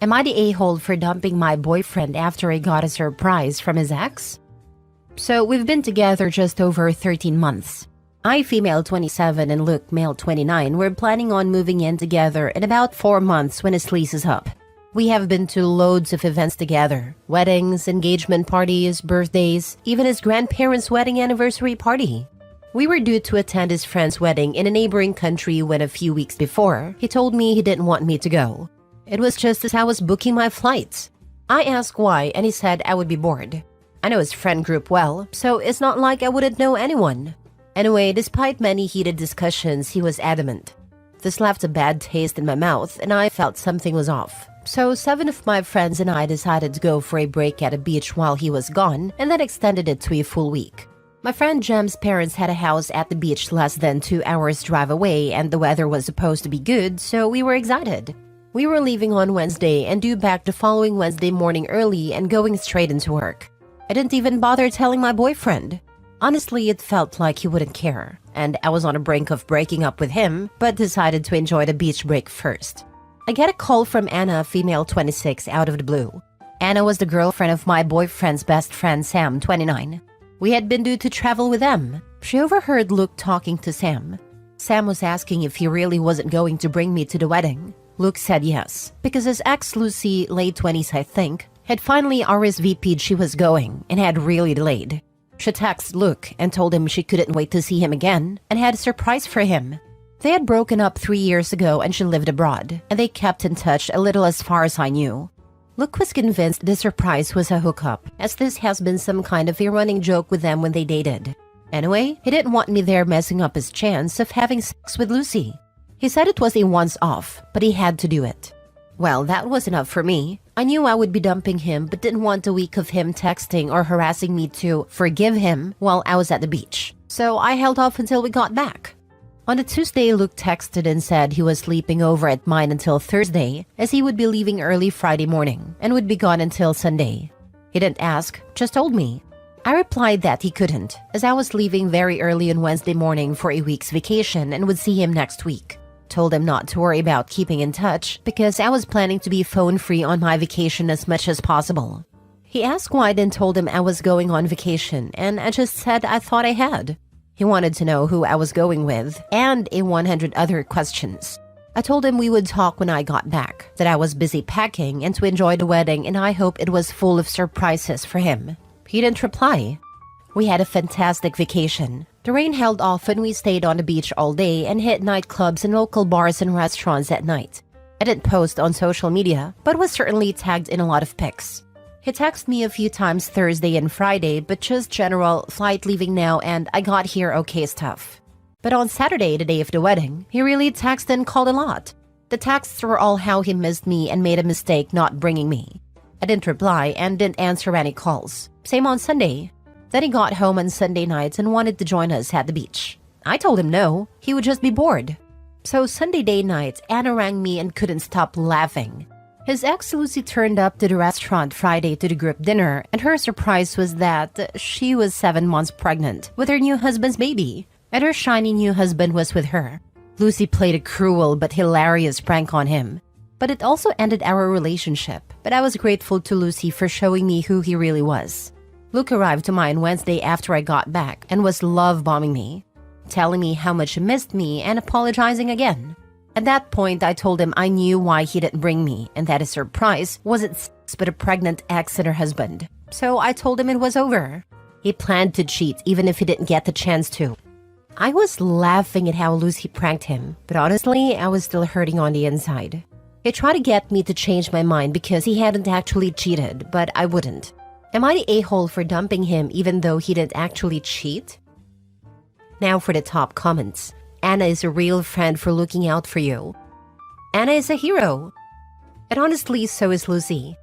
Am I the a-hole for dumping my boyfriend after I got a surprise from his ex? So we've been together just over 13 months. I, female 27 and Luke, male 29, we're planning on moving in together in about 4 months when his lease is up. We have been to loads of events together. Weddings, engagement parties, birthdays, even his grandparents' wedding anniversary party. We were due to attend his friend's wedding in a neighboring country when a few weeks before, he told me he didn't want me to go. It was just as I was booking my flights. I asked why and he said I would be bored. I know his friend group well, so it's not like I wouldn't know anyone. Anyway, despite many heated discussions, he was adamant. This left a bad taste in my mouth and I felt something was off. So 7 of my friends and I decided to go for a break at a beach while he was gone and then extended it to a full week. My friend Jem's parents had a house at the beach less than 2 hours drive away and the weather was supposed to be good, so we were excited. We were leaving on Wednesday and due back the following Wednesday morning early and going straight into work. I didn't even bother telling my boyfriend. Honestly, it felt like he wouldn't care, and I was on the brink of breaking up with him, but decided to enjoy the beach break first. I get a call from Anna, female 26, out of the blue. Anna was the girlfriend of my boyfriend's best friend Sam, 29. We had been due to travel with them. She overheard Luke talking to Sam. Sam was asking if he really wasn't going to bring me to the wedding. Luke said yes, because his ex Lucy, late 20s I think, had finally RSVP'd she was going and had really delayed. She texted Luke and told him she couldn't wait to see him again and had a surprise for him. They had broken up 3 years ago and she lived abroad, and they kept in touch a little as far as I knew. Luke was convinced the surprise was a hookup, as this has been some kind of a running joke with them when they dated. Anyway, he didn't want me there messing up his chance of having sex with Lucy. He said it was a once-off, but he had to do it. Well, that was enough for me. I knew I would be dumping him, but didn't want a week of him texting or harassing me to forgive him while I was at the beach. So I held off until we got back. On a Tuesday, Luke texted and said he was sleeping over at mine until Thursday, as he would be leaving early Friday morning and would be gone until Sunday. He didn't ask, just told me. I replied that he couldn't, as I was leaving very early on Wednesday morning for a week's vacation and would see him next week. Told him not to worry about keeping in touch because I was planning to be phone-free on my vacation as much as possible. He asked why I didn't told him I was going on vacation, and I just said I thought I had. He wanted to know who I was going with and 100 other questions. I told him we would talk when I got back, that I was busy packing and to enjoy the wedding and I hope it was full of surprises for him. He didn't reply. We had a fantastic vacation. The rain held off and we stayed on the beach all day and hit nightclubs and local bars and restaurants at night. I didn't post on social media, but was certainly tagged in a lot of pics. He texted me a few times Thursday and Friday, but just general flight leaving now and I got here okay stuff. But on Saturday, the day of the wedding, he really texted and called a lot. The texts were all how he missed me and made a mistake not bringing me. I didn't reply and didn't answer any calls. Same on Sunday. Then he got home on Sunday nights and wanted to join us at the beach. I told him no, he would just be bored. So Sunday day night, Anna rang me and couldn't stop laughing. His ex Lucy turned up to the restaurant Friday to the group dinner, and her surprise was that she was 7 months pregnant with her new husband's baby, and her shiny new husband was with her. Lucy played a cruel but hilarious prank on him. But it also ended our relationship, but I was grateful to Lucy for showing me who he really was. Luke arrived to mine Wednesday after I got back and was love-bombing me, telling me how much he missed me and apologizing again. At that point, I told him I knew why he didn't bring me and that his surprise wasn't sex but a pregnant ex and her husband. So I told him it was over. He planned to cheat even if he didn't get the chance to. I was laughing at how Lucy pranked him, but honestly, I was still hurting on the inside. He tried to get me to change my mind because he hadn't actually cheated, but I wouldn't. Am I the a-hole for dumping him even though he didn't actually cheat? Now for the top comments. Anna is a real friend for looking out for you. Anna is a hero. And honestly, so is Lucy.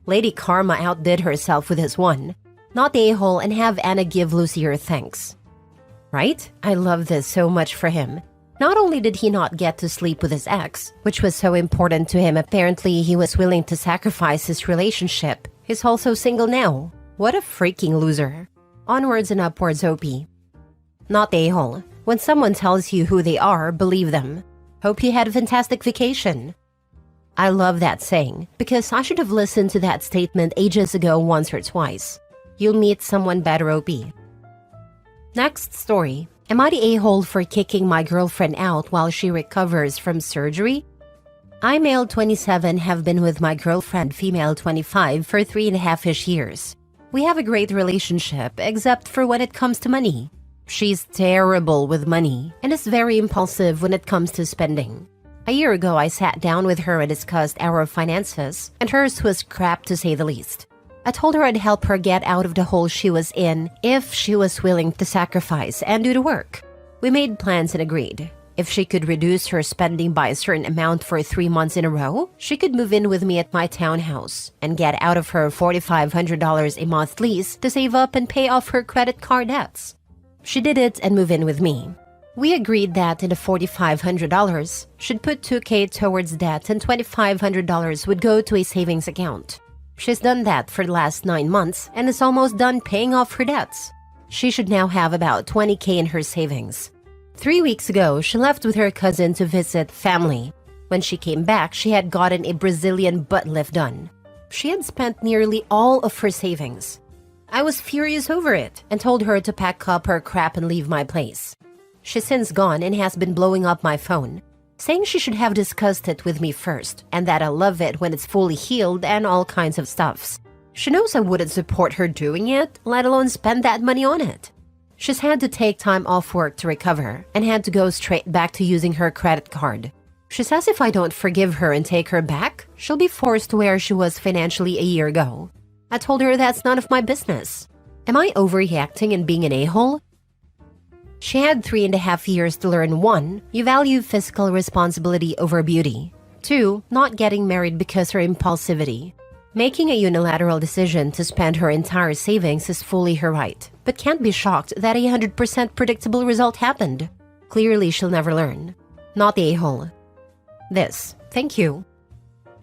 Lady Karma outdid herself with this one. Not the a-hole and have Anna give Lucy her thanks. Right? I love this so much for him. Not only did he not get to sleep with his ex, which was so important to him, apparently he was willing to sacrifice his relationship. He's also single now. What a freaking loser. Onwards and upwards, OP. Not the a-hole. When someone tells you who they are, believe them. Hope you had a fantastic vacation. I love that saying because I should have listened to that statement ages ago once or twice. You'll meet someone better, OP. Next story. Am I the a-hole for kicking my girlfriend out while she recovers from surgery? I, male 27, have been with my girlfriend, female 25, for 3.5-ish years. We have a great relationship, except for when it comes to money. She's terrible with money and is very impulsive when it comes to spending. A year ago, I sat down with her and discussed our finances, and hers was crap to say the least. I told her I'd help her get out of the hole she was in if she was willing to sacrifice and do the work. We made plans and agreed. If she could reduce her spending by a certain amount for 3 months in a row, she could move in with me at my townhouse and get out of her $4,500 a month lease to save up and pay off her credit card debts. She did it and moved in with me. We agreed that in the $4,500, she'd put $2,000 towards debt and $2,500 would go to a savings account. She's done that for the last 9 months and is almost done paying off her debts. She should now have about $20,000 in her savings. 3 weeks ago, she left with her cousin to visit family. When she came back, she had gotten a Brazilian butt lift done. She had spent nearly all of her savings. I was furious over it and told her to pack up her crap and leave my place. She's since gone and has been blowing up my phone, saying she should have discussed it with me first and that I love it when it's fully healed and all kinds of stuffs. She knows I wouldn't support her doing it, let alone spend that money on it. She's had to take time off work to recover and had to go straight back to using her credit card. She says if I don't forgive her and take her back, she'll be forced to where she was financially a year ago. I told her that's none of my business. Am I overreacting and being an a-hole? She had 3.5 years to learn 1. You value fiscal responsibility over beauty. 2. Not getting married because her impulsivity. Making a unilateral decision to spend her entire savings is fully her right, but can't be shocked that a 100% predictable result happened. Clearly she'll never learn. Not the a-hole. This. Thank you.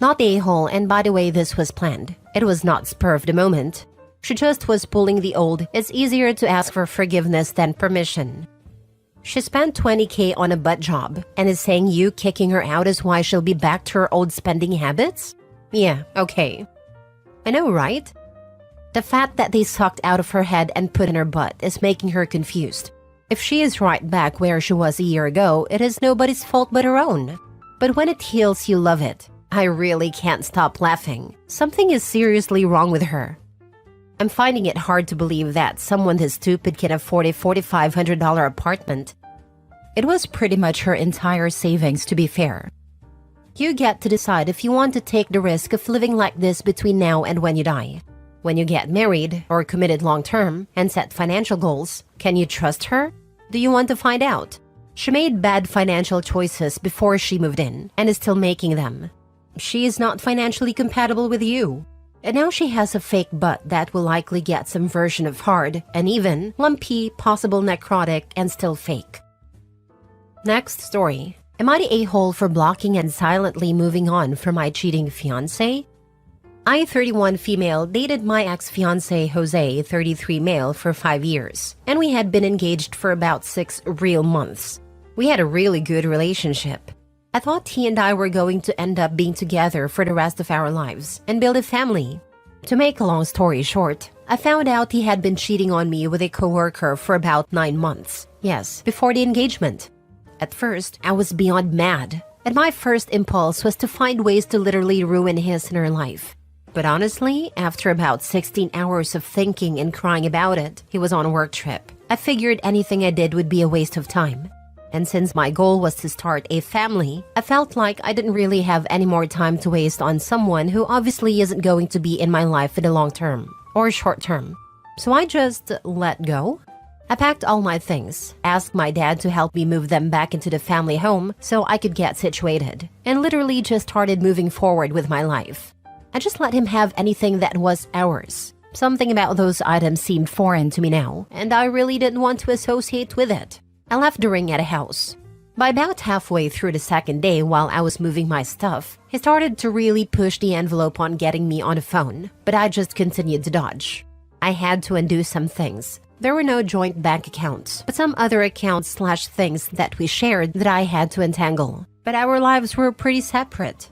Not the a-hole, and by the way, this was planned. It was not spur of the moment. She just was pulling the old, it's easier to ask for forgiveness than permission. She spent $20,000 on a butt job and is saying you kicking her out is why she'll be back to her old spending habits? Yeah, okay. I know, right? The fat that they sucked out of her head and put in her butt is making her confused. If she is right back where she was a year ago, it is nobody's fault but her own. But when it heals, you love it. I really can't stop laughing. Something is seriously wrong with her. I'm finding it hard to believe that someone this stupid can afford a $4,500 apartment. It was pretty much her entire savings, to be fair. You get to decide if you want to take the risk of living like this between now and when you die. When you get married or committed long-term and set financial goals, can you trust her? Do you want to find out? She made bad financial choices before she moved in and is still making them. She is not financially compatible with you. And now she has a fake butt that will likely get some version of hard, uneven, lumpy, possible necrotic, and still fake. Next story. Am I the a-hole for blocking and silently moving on from my cheating fiancé? I, 31 female, dated my ex-fiancé Jose, 33 male, for 5 years, and we had been engaged for about 6 real months. We had a really good relationship. I thought he and I were going to end up being together for the rest of our lives and build a family. To make a long story short, I found out he had been cheating on me with a coworker for about 9 months. Yes, before the engagement. At first, I was beyond mad, and my first impulse was to find ways to literally ruin his and her life. But honestly, after about 16 hours of thinking and crying about it, he was on a work trip. I figured anything I did would be a waste of time. And since my goal was to start a family, I felt like I didn't really have any more time to waste on someone who obviously isn't going to be in my life in the long term or short term. So I just let go. I packed all my things, asked my dad to help me move them back into the family home so I could get situated, and literally just started moving forward with my life. I just let him have anything that was ours. Something about those items seemed foreign to me now, and I really didn't want to associate with it. I left the ring at a house. By about halfway through the second day while I was moving my stuff, he started to really push the envelope on getting me on the phone, but I just continued to dodge. I had to undo some things. There were no joint bank accounts, but some other accounts/things that we shared that I had to untangle. But our lives were pretty separate.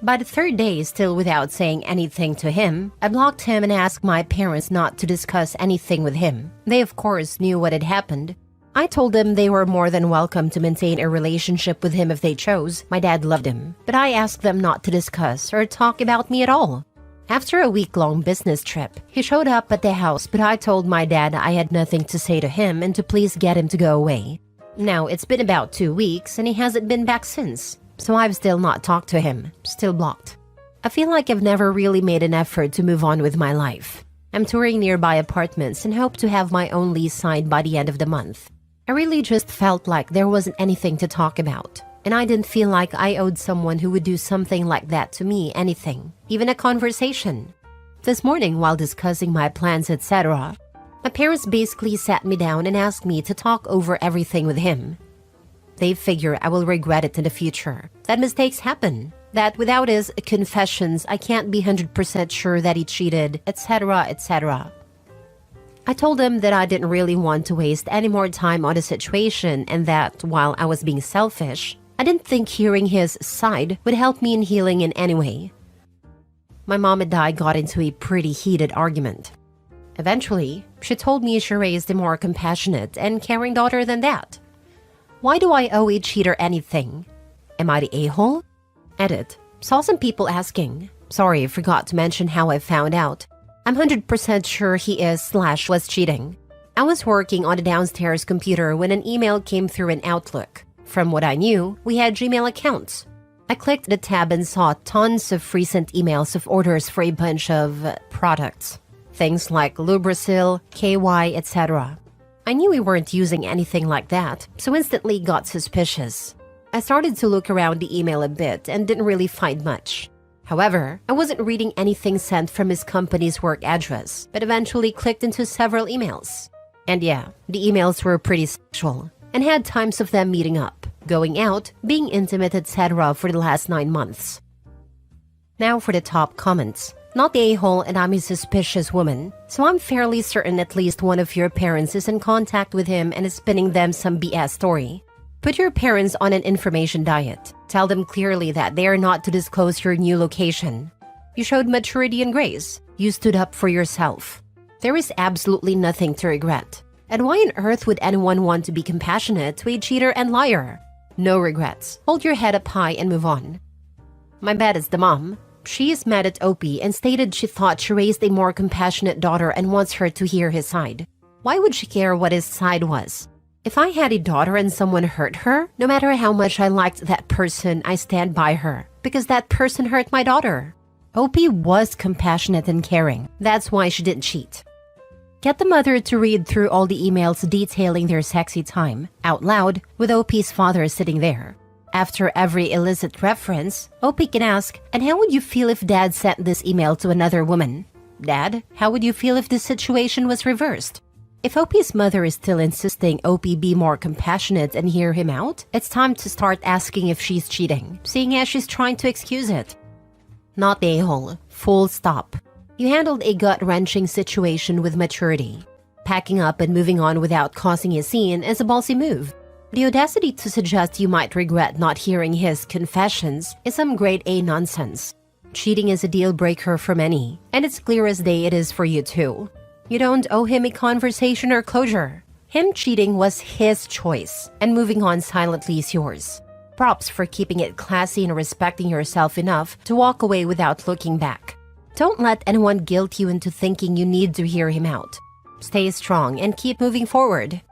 By the third day, still without saying anything to him, I blocked him and asked my parents not to discuss anything with him. They of course knew what had happened. I told them they were more than welcome to maintain a relationship with him if they chose. My dad loved him, but I asked them not to discuss or talk about me at all. After a week-long business trip, he showed up at the house, but I told my dad I had nothing to say to him and to please get him to go away. Now, it's been about 2 weeks and he hasn't been back since. So I've still not talked to him, still blocked. I feel like I've never really made an effort to move on with my life. I'm touring nearby apartments and hope to have my own lease signed by the end of the month. I really just felt like there wasn't anything to talk about, and I didn't feel like I owed someone who would do something like that to me anything, even a conversation. This morning, while discussing my plans, etc., my parents basically sat me down and asked me to talk over everything with him. They figure I will regret it in the future, that mistakes happen, that without his confessions I can't be 100% sure that he cheated, etc., etc. I told him that I didn't really want to waste any more time on the situation and that, while I was being selfish, I didn't think hearing his side would help me in healing in any way. My mom and I got into a pretty heated argument. Eventually, she told me she raised a more compassionate and caring daughter than that. Why do I owe a cheater anything? Am I the a-hole? Edit. Saw some people asking. Sorry, forgot to mention how I found out. I'm 100% sure he is/was cheating. I was working on a downstairs computer when an email came through in Outlook. From what I knew, we had Gmail accounts. I clicked the tab and saw tons of recent emails of orders for a bunch of products. Things like Lubrasil, KY, etc. I knew we weren't using anything like that, so instantly got suspicious. I started to look around the email a bit and didn't really find much. However, I wasn't reading anything sent from his company's work address, but eventually clicked into several emails. And yeah, the emails were pretty sexual, and had times of them meeting up, going out, being intimate, etc. for the last 9 months. Now for the top comments. Not the a-hole and I'm a suspicious woman, so I'm fairly certain at least one of your parents is in contact with him and is spinning them some BS story. Put your parents on an information diet. Tell them clearly that they are not to disclose your new location. You showed maturity and grace. You stood up for yourself. There is absolutely nothing to regret. And why on earth would anyone want to be compassionate to a cheater and liar? No regrets. Hold your head up high and move on. My bad as the mom. She is mad at Opie and stated she thought she raised a more compassionate daughter and wants her to hear his side. Why would she care what his side was? If I had a daughter and someone hurt her, no matter how much I liked that person, I stand by her, because that person hurt my daughter. Opie was compassionate and caring. That's why she didn't cheat. Get the mother to read through all the emails detailing their sexy time, out loud, with Opie's father sitting there. After every illicit reference, Opie can ask, and how would you feel if Dad sent this email to another woman? Dad, how would you feel if this situation was reversed? If Opie's mother is still insisting Opie be more compassionate and hear him out, it's time to start asking if she's cheating, seeing as she's trying to excuse it. Not the a-hole. Full stop. You handled a gut-wrenching situation with maturity. Packing up and moving on without causing a scene is a ballsy move. The audacity to suggest you might regret not hearing his confessions is some grade A nonsense. Cheating is a deal breaker for many, and it's clear as day it is for you too. You don't owe him a conversation or closure. Him cheating was his choice, and moving on silently is yours. Props for keeping it classy and respecting yourself enough to walk away without looking back. Don't let anyone guilt you into thinking you need to hear him out. Stay strong and keep moving forward.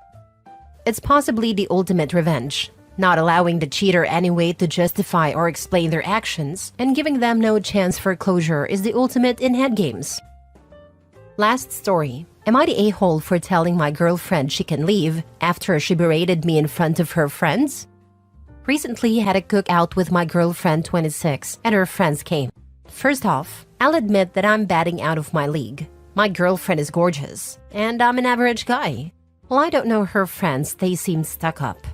It's possibly the ultimate revenge. Not allowing the cheater any way to justify or explain their actions and giving them no chance for closure is the ultimate in head games. Last story. Am I the a-hole for telling my girlfriend she can leave after she berated me in front of her friends? Recently had a cookout with my girlfriend 26 and her friends came. First off, I'll admit that I'm batting out of my league. My girlfriend is gorgeous, and I'm an average guy. Well, I don't know her friends, they seemed stuck up.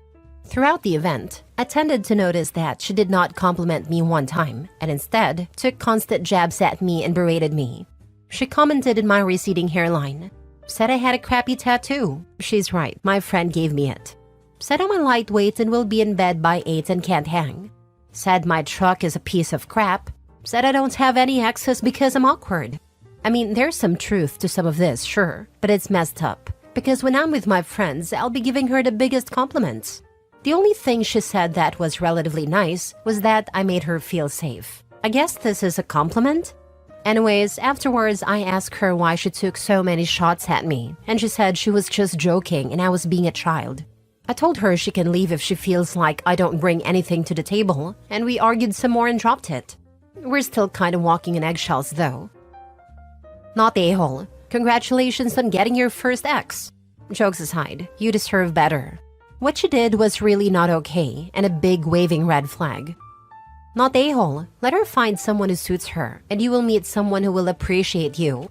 Throughout the event, I tended to notice that she did not compliment me one time, and instead took constant jabs at me and berated me. She commented on my receding hairline. Said I had a crappy tattoo. She's right, my friend gave me it. Said I'm a lightweight and will be in bed by 8 and can't hang. Said my truck is a piece of crap. Said I don't have any exes because I'm awkward. I mean, there's some truth to some of this, sure, but it's messed up. Because when I'm with my friends, I'll be giving her the biggest compliments. The only thing she said that was relatively nice was that I made her feel safe. I guess this is a compliment? Anyways, afterwards, I asked her why she took so many shots at me, and she said she was just joking and I was being a child. I told her she can leave if she feels like I don't bring anything to the table, and we argued some more and dropped it. We're still kind of walking in eggshells though. Not the a-hole. Congratulations on getting your first ex. Jokes aside, you deserve better. What you did was really not okay, and a big waving red flag. Not the a-hole. Let her find someone who suits her, and you will meet someone who will appreciate you.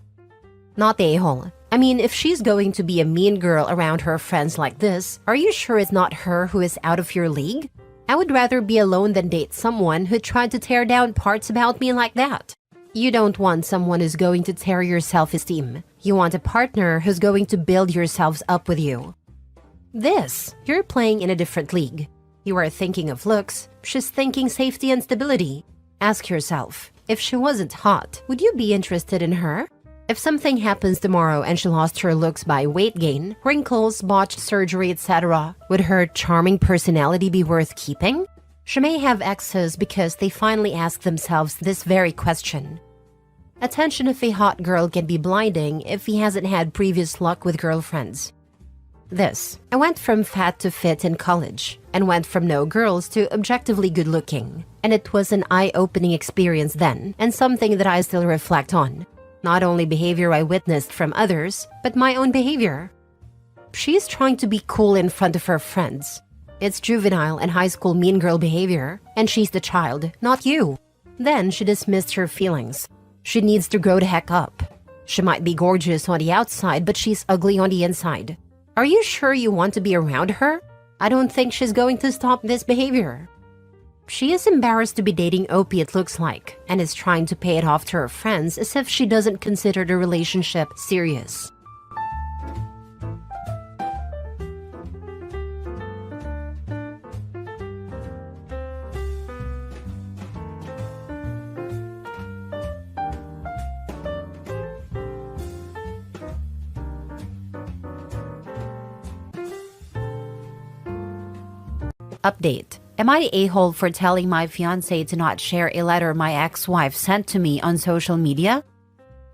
Not the a-hole. I mean, if she's going to be a mean girl around her friends like this, are you sure it's not her who is out of your league? I would rather be alone than date someone who tried to tear down parts about me like that. You don't want someone who's going to tear your self-esteem. You want a partner who's going to build yourselves up with you. You're playing in a different league. You are thinking of looks, she's thinking safety and stability. Ask yourself, if she wasn't hot, would you be interested in her? If something happens tomorrow and she lost her looks by weight gain, wrinkles, botched surgery, etc., would her charming personality be worth keeping? She may have exes because they finally ask themselves this very question. Attention of a hot girl can be blinding if he hasn't had previous luck with girlfriends. I went from fat to fit in college, and went from no girls to objectively good looking. And it was an eye-opening experience then, and something that I still reflect on. Not only behavior I witnessed from others, but my own behavior. She's trying to be cool in front of her friends. It's juvenile and high school mean girl behavior, and she's the child, not you. Then she dismissed her feelings. She needs to grow the heck up. She might be gorgeous on the outside, but she's ugly on the inside. Are you sure you want to be around her? I don't think she's going to stop this behavior. She is embarrassed to be dating Opie, it looks like, and is trying to pay it off to her friends as if she doesn't consider the relationship serious. Update. Am I the a-hole for telling my fiancé to not share a letter my ex-wife sent to me on social media?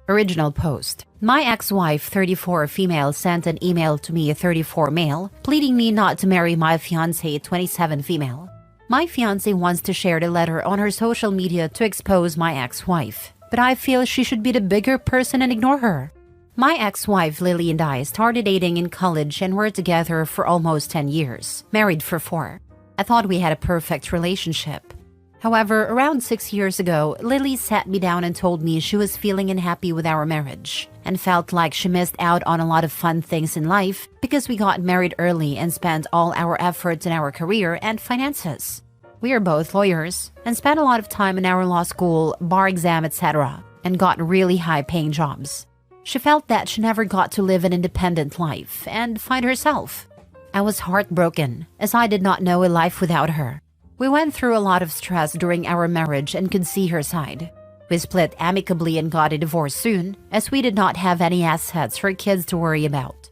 Original post. My ex-wife, 34 female, sent an email to me, 34 male, pleading me not to marry my fiancé, 27 female. My fiancé wants to share the letter on her social media to expose my ex-wife, but I feel she should be the bigger person and ignore her. My ex-wife Lily and I started dating in college and were together for almost 10 years, married for 4. I thought we had a perfect relationship. However, around 6 years ago, Lily sat me down and told me she was feeling unhappy with our marriage and felt like she missed out on a lot of fun things in life because we got married early and spent all our efforts in our career and finances. We are both lawyers and spent a lot of time in our law school, bar exam, etc., and got really high-paying jobs. She felt that she never got to live an independent life and find herself. I was heartbroken, as I did not know a life without her. We went through a lot of stress during our marriage and could see her side. We split amicably and got a divorce soon, as we did not have any assets or kids to worry about.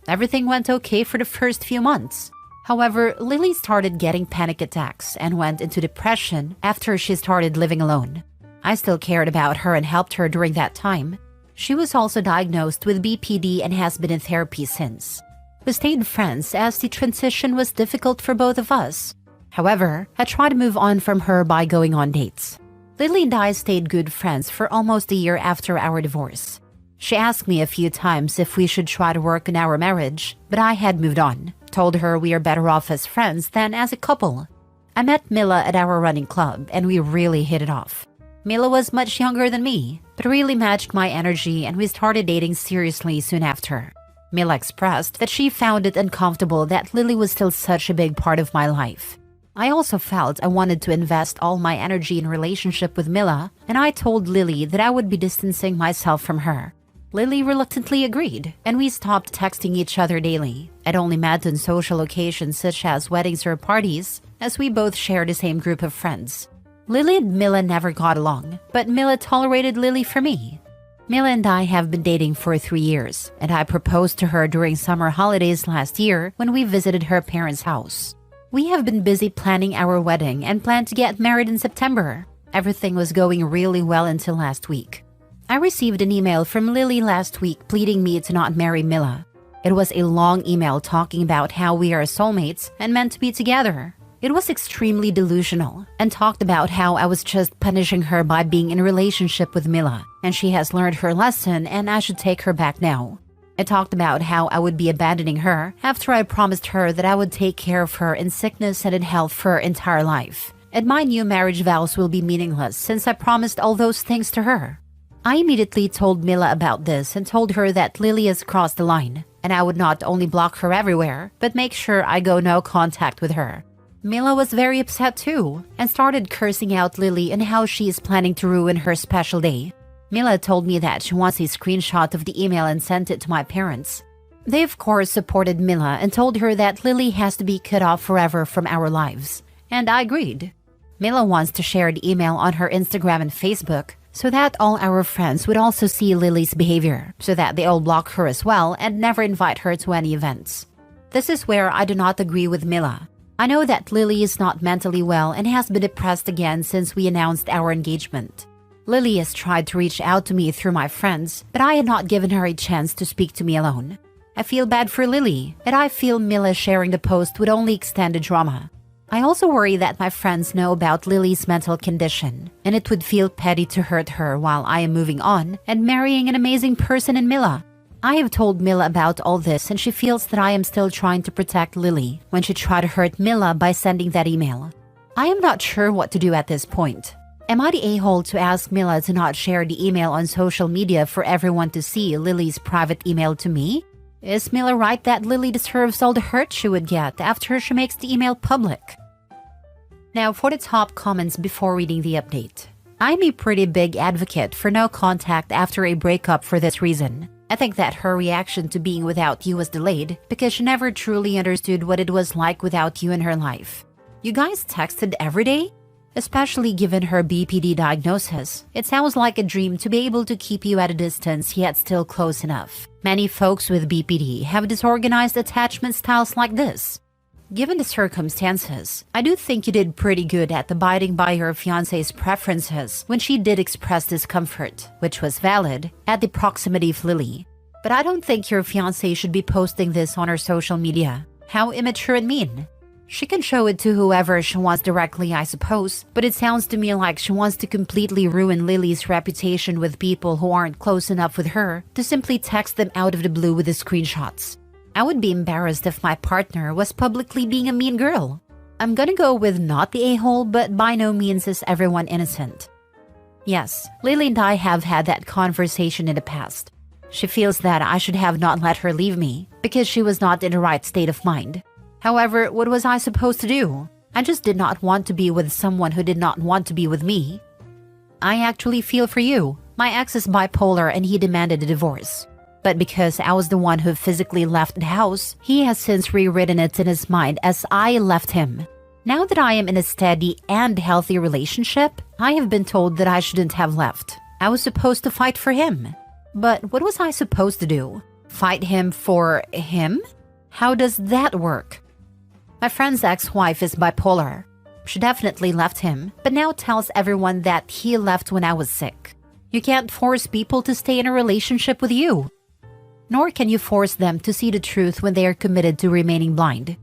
Everything went okay for the first few months. However, Lily started getting panic attacks and went into depression after she started living alone. I still cared about her and helped her during that time. She was also diagnosed with BPD and has been in therapy since. We stayed friends as the transition was difficult for both of us. However, I tried to move on from her by going on dates. Lily and I stayed good friends for almost a year after our divorce. She asked me a few times if we should try to work on our marriage, but I had moved on, told her we are better off as friends than as a couple. I met Mila at our running club and we really hit it off. Mila was much younger than me, but really matched my energy and we started dating seriously soon after. Mila expressed that she found it uncomfortable that Lily was still such a big part of my life. I also felt I wanted to invest all my energy in relationship with Mila, and I told Lily that I would be distancing myself from her. Lily reluctantly agreed, and we stopped texting each other daily and only met on social occasions such as weddings or parties, as we both share the same group of friends. Lily and Mila never got along, but Mila tolerated Lily for me. Mila and I have been dating for 3 years, and I proposed to her during summer holidays last year when we visited her parents' house. We have been busy planning our wedding and plan to get married in September. Everything was going really well until last week. I received an email from Lily last week pleading me to not marry Mila. It was a long email talking about how we are soulmates and meant to be together. It was extremely delusional and talked about how I was just punishing her by being in a relationship with Mila, and she has learned her lesson and I should take her back now. It talked about how I would be abandoning her after I promised her that I would take care of her in sickness and in health for her entire life. And my new marriage vows will be meaningless since I promised all those things to her. I immediately told Mila about this and told her that Lily has crossed the line, and I would not only block her everywhere, but make sure I go no contact with her. Mila was very upset too, and started cursing out Lily and how she is planning to ruin her special day. Mila told me that she wants a screenshot of the email and sent it to my parents. They of course supported Mila and told her that Lily has to be cut off forever from our lives, and I agreed. Mila wants to share the email on her Instagram and Facebook so that all our friends would also see Lily's behavior, so that they all block her as well and never invite her to any events. This is where I do not agree with Mila. I know that Lily is not mentally well and has been depressed again since we announced our engagement. Lily has tried to reach out to me through my friends, but I had not given her a chance to speak to me alone. I feel bad for Lily, and I feel Mila sharing the post would only extend the drama. I also worry that my friends know about Lily's mental condition, and it would feel petty to hurt her while I am moving on and marrying an amazing person in Mila. I have told Mila about all this and she feels that I am still trying to protect Lily when she tried to hurt Mila by sending that email. I am not sure what to do at this point. Am I the a-hole to ask Mila to not share the email on social media for everyone to see Lily's private email to me? Is Mila right that Lily deserves all the hurt she would get after she makes the email public? Now for the top comments before reading the update. I'm a pretty big advocate for no contact after a breakup for this reason. I think that her reaction to being without you was delayed because she never truly understood what it was like without you in her life. You guys texted every day? Especially given her BPD diagnosis, it sounds like a dream to be able to keep you at a distance yet still close enough. Many folks with BPD have disorganized attachment styles like this. Given the circumstances, I do think you did pretty good at abiding by your fiancé's preferences when she did express discomfort, which was valid, at the proximity of Lily. But I don't think your fiancé should be posting this on her social media. How immature and mean. She can show it to whoever she wants directly, I suppose, but it sounds to me like she wants to completely ruin Lily's reputation with people who aren't close enough with her to simply text them out of the blue with the screenshots. I would be embarrassed if my partner was publicly being a mean girl. I'm gonna go with not the a-hole, but by no means is everyone innocent. Yes, Lily and I have had that conversation in the past. She feels that I should have not let her leave me because she was not in the right state of mind. However, what was I supposed to do? I just did not want to be with someone who did not want to be with me. I actually feel for you. My ex is bipolar and he demanded a divorce. But because I was the one who physically left the house, he has since rewritten it in his mind as I left him. Now that I am in a steady and healthy relationship, I have been told that I shouldn't have left. I was supposed to fight for him. But what was I supposed to do? Fight him for him? How does that work? My friend's ex-wife is bipolar. She definitely left him, but now tells everyone that he left when I was sick. You can't force people to stay in a relationship with you. Nor can you force them to see the truth when they are committed to remaining blind.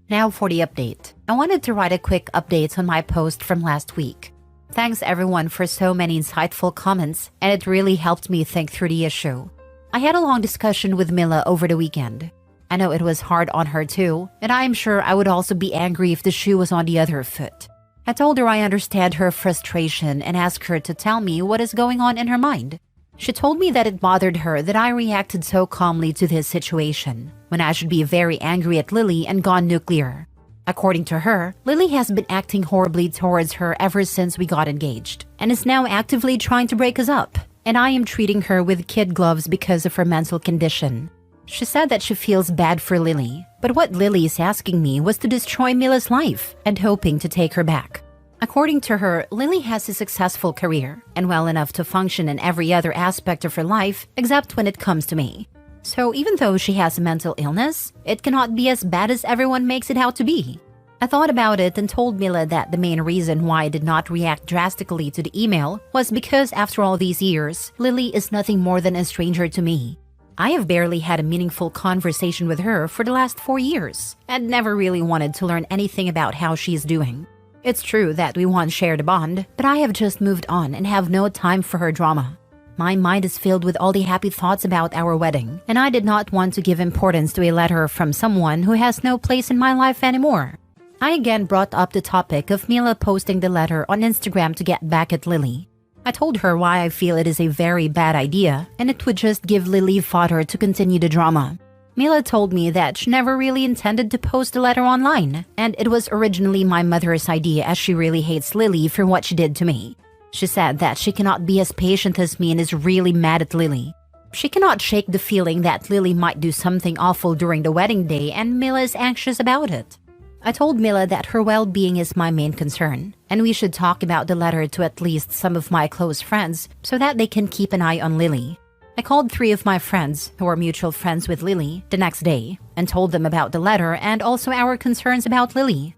Now for the update. I wanted to write a quick update on my post from last week. Thanks everyone for so many insightful comments, and it really helped me think through the issue. I had a long discussion with Mila over the weekend. I know it was hard on her too, and I am sure I would also be angry if the shoe was on the other foot. I told her I understand her frustration and asked her to tell me what is going on in her mind. She told me that it bothered her that I reacted so calmly to this situation, when I should be very angry at Lily and gone nuclear. According to her, Lily has been acting horribly towards her ever since we got engaged, and is now actively trying to break us up, and I am treating her with kid gloves because of her mental condition. She said that she feels bad for Lily, but what Lily is asking me was to destroy Mila's life and hoping to take her back. According to her, Lily has a successful career and well enough to function in every other aspect of her life except when it comes to me. So even though she has a mental illness, it cannot be as bad as everyone makes it out to be. I thought about it and told Mila that the main reason why I did not react drastically to the email was because after all these years, Lily is nothing more than a stranger to me. I have barely had a meaningful conversation with her for the last 4 years and never really wanted to learn anything about how she is doing. It's true that we once shared a bond, but I have just moved on and have no time for her drama. My mind is filled with all the happy thoughts about our wedding, and I did not want to give importance to a letter from someone who has no place in my life anymore. I again brought up the topic of Mila posting the letter on Instagram to get back at Lily. I told her why I feel it is a very bad idea, and it would just give Lily fodder to continue the drama. Mila told me that she never really intended to post the letter online, and it was originally my mother's idea as she really hates Lily for what she did to me. She said that she cannot be as patient as me and is really mad at Lily. She cannot shake the feeling that Lily might do something awful during the wedding day, and Mila is anxious about it. I told Mila that her well-being is my main concern, and we should talk about the letter to at least some of my close friends so that they can keep an eye on Lily. I called 3 of my friends, who are mutual friends with Lily, the next day and told them about the letter and also our concerns about Lily.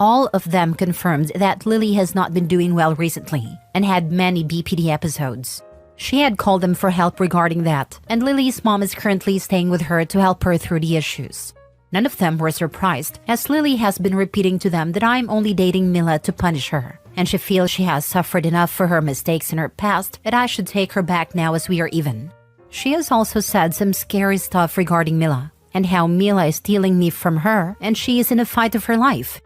All of them confirmed that Lily has not been doing well recently and had many BPD episodes. She had called them for help regarding that, and Lily's mom is currently staying with her to help her through the issues. None of them were surprised, as Lily has been repeating to them that I'm only dating Mila to punish her, and she feels she has suffered enough for her mistakes in her past that I should take her back now as we are even. She has also said some scary stuff regarding Mila, and how Mila is stealing me from her and she is in a fight of her life.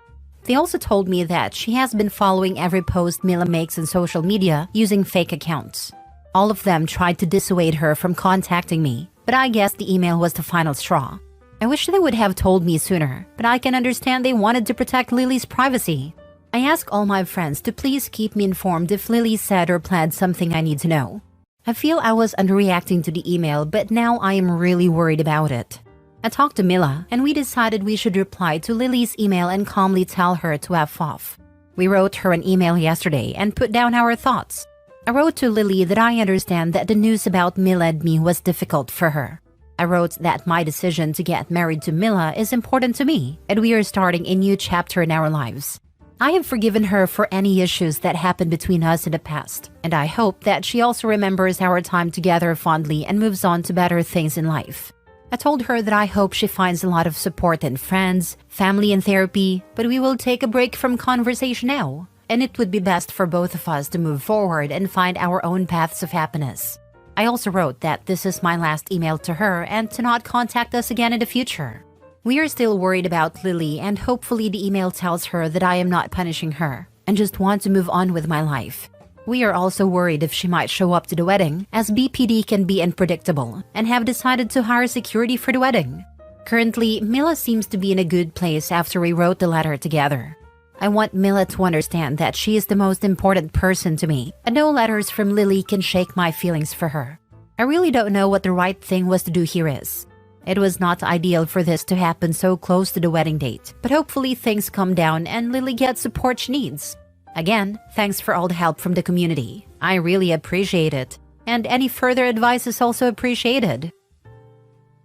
They also told me that she has been following every post Mila makes on social media using fake accounts. All of them tried to dissuade her from contacting me, but I guess the email was the final straw. I wish they would have told me sooner, but I can understand they wanted to protect Lily's privacy. I ask all my friends to please keep me informed if Lily said or planned something I need to know. I feel I was underreacting to the email, but now I am really worried about it. I talked to Mila, and we decided we should reply to Lily's email and calmly tell her to F off. We wrote her an email yesterday and put down our thoughts. I wrote to Lily that I understand that the news about Mila and me was difficult for her. I wrote that my decision to get married to Mila is important to me, and we are starting a new chapter in our lives. I have forgiven her for any issues that happened between us in the past, and I hope that she also remembers our time together fondly and moves on to better things in life. I told her that I hope she finds a lot of support in friends, family, and therapy, but we will take a break from conversation now, and it would be best for both of us to move forward and find our own paths of happiness. I also wrote that this is my last email to her and to not contact us again in the future. We are still worried about Lily, and hopefully the email tells her that I am not punishing her and just want to move on with my life. We are also worried if she might show up to the wedding, as BPD can be unpredictable, and have decided to hire security for the wedding. Currently, Mila seems to be in a good place after we wrote the letter together. I want Mila to understand that she is the most important person to me, and no letters from Lily can shake my feelings for her. I really don't know what the right thing was to do here is. It was not ideal for this to happen so close to the wedding date, but hopefully things calm down and Lily gets support she needs. Again, thanks for all the help from the community. I really appreciate it, and any further advice is also appreciated.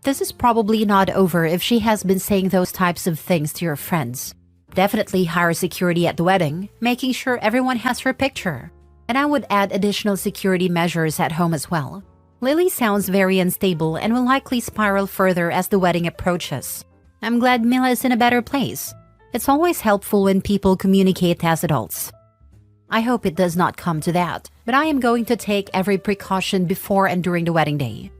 This is probably not over if she has been saying those types of things to your friends. Definitely hire security at the wedding, making sure everyone has her picture. And I would add additional security measures at home as well. Lily sounds very unstable and will likely spiral further as the wedding approaches. I'm glad Mila is in a better place. It's always helpful when people communicate as adults. I hope it does not come to that, but I am going to take every precaution before and during the wedding day.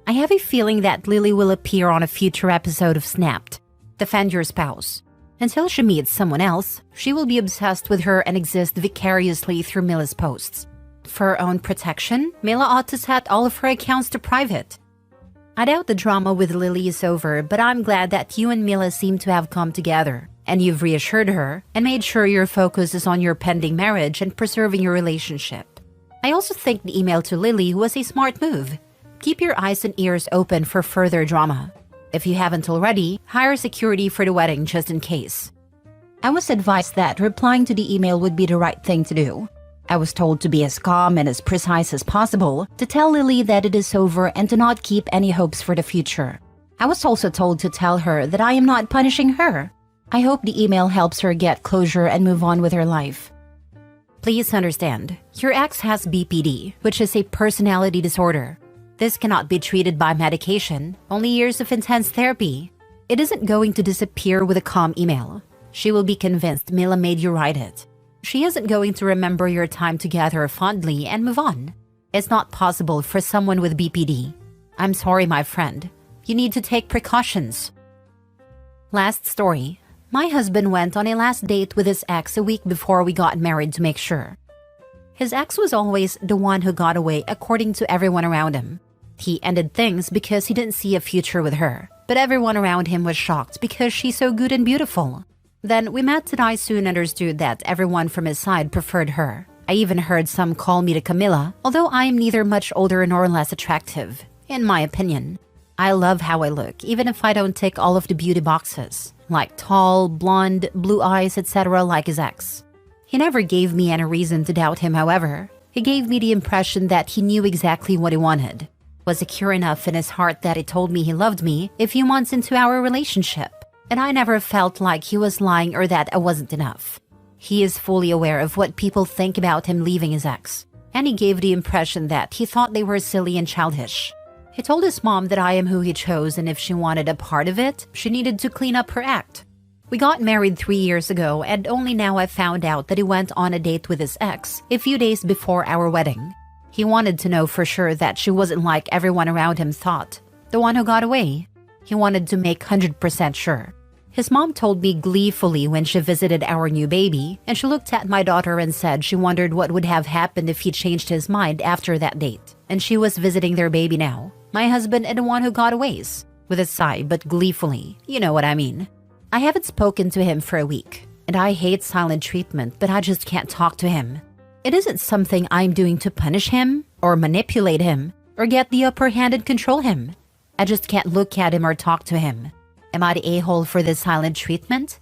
I have a feeling that Lily will appear on a future episode of Snapped. Defend your spouse. Until she meets someone else, she will be obsessed with her and exist vicariously through Mila's posts. For her own protection, Mila ought to set all of her accounts to private. I doubt the drama with Lily is over, but I'm glad that you and Mila seem to have come together, and you've reassured her and made sure your focus is on your pending marriage and preserving your relationship. I also think the email to Lily was a smart move. Keep your eyes and ears open for further drama. If you haven't already, hire security for the wedding just in case. I was advised that replying to the email would be the right thing to do. I was told to be as calm and as precise as possible, to tell Lily that it is over and to not keep any hopes for the future. I was also told to tell her that I am not punishing her. I hope the email helps her get closure and move on with her life. Please understand, your ex has BPD, which is a personality disorder. This cannot be treated by medication, only years of intense therapy. It isn't going to disappear with a calm email. She will be convinced Mila made you write it. She isn't going to remember your time together fondly and move on. It's not possible for someone with BPD. I'm sorry, my friend. You need to take precautions. Last story. My husband went on a last date with his ex a week before we got married to make sure. His ex was always the one who got away according to everyone around him. He ended things because he didn't see a future with her, but everyone around him was shocked because she's so good and beautiful. Then we met and I soon understood that everyone from his side preferred her. I even heard some call me the Camilla, although I am neither much older nor less attractive, in my opinion. I love how I look, even if I don't tick all of the beauty boxes, like tall, blonde, blue eyes, etc. like his ex. He never gave me any reason to doubt him, however. He gave me the impression that he knew exactly what he wanted, was secure enough in his heart that he told me he loved me a few months into our relationship. And I never felt like he was lying or that I wasn't enough. He is fully aware of what people think about him leaving his ex, and he gave the impression that he thought they were silly and childish. He told his mom that I am who he chose and if she wanted a part of it, she needed to clean up her act. We got married 3 years ago and only now I found out that he went on a date with his ex a few days before our wedding. He wanted to know for sure that she wasn't like everyone around him thought, the one who got away. He wanted to make 100% sure. His mom told me gleefully when she visited our new baby, and she looked at my daughter and said she wondered what would have happened if he changed his mind after that date. And she was visiting their baby now, my husband and the one who got away, with a sigh but gleefully, you know what I mean. I haven't spoken to him for a week, and I hate silent treatment, but I just can't talk to him. It isn't something I'm doing to punish him, or manipulate him, or get the upper hand and control him. I just can't look at him or talk to him. Am I the a-hole for this silent treatment?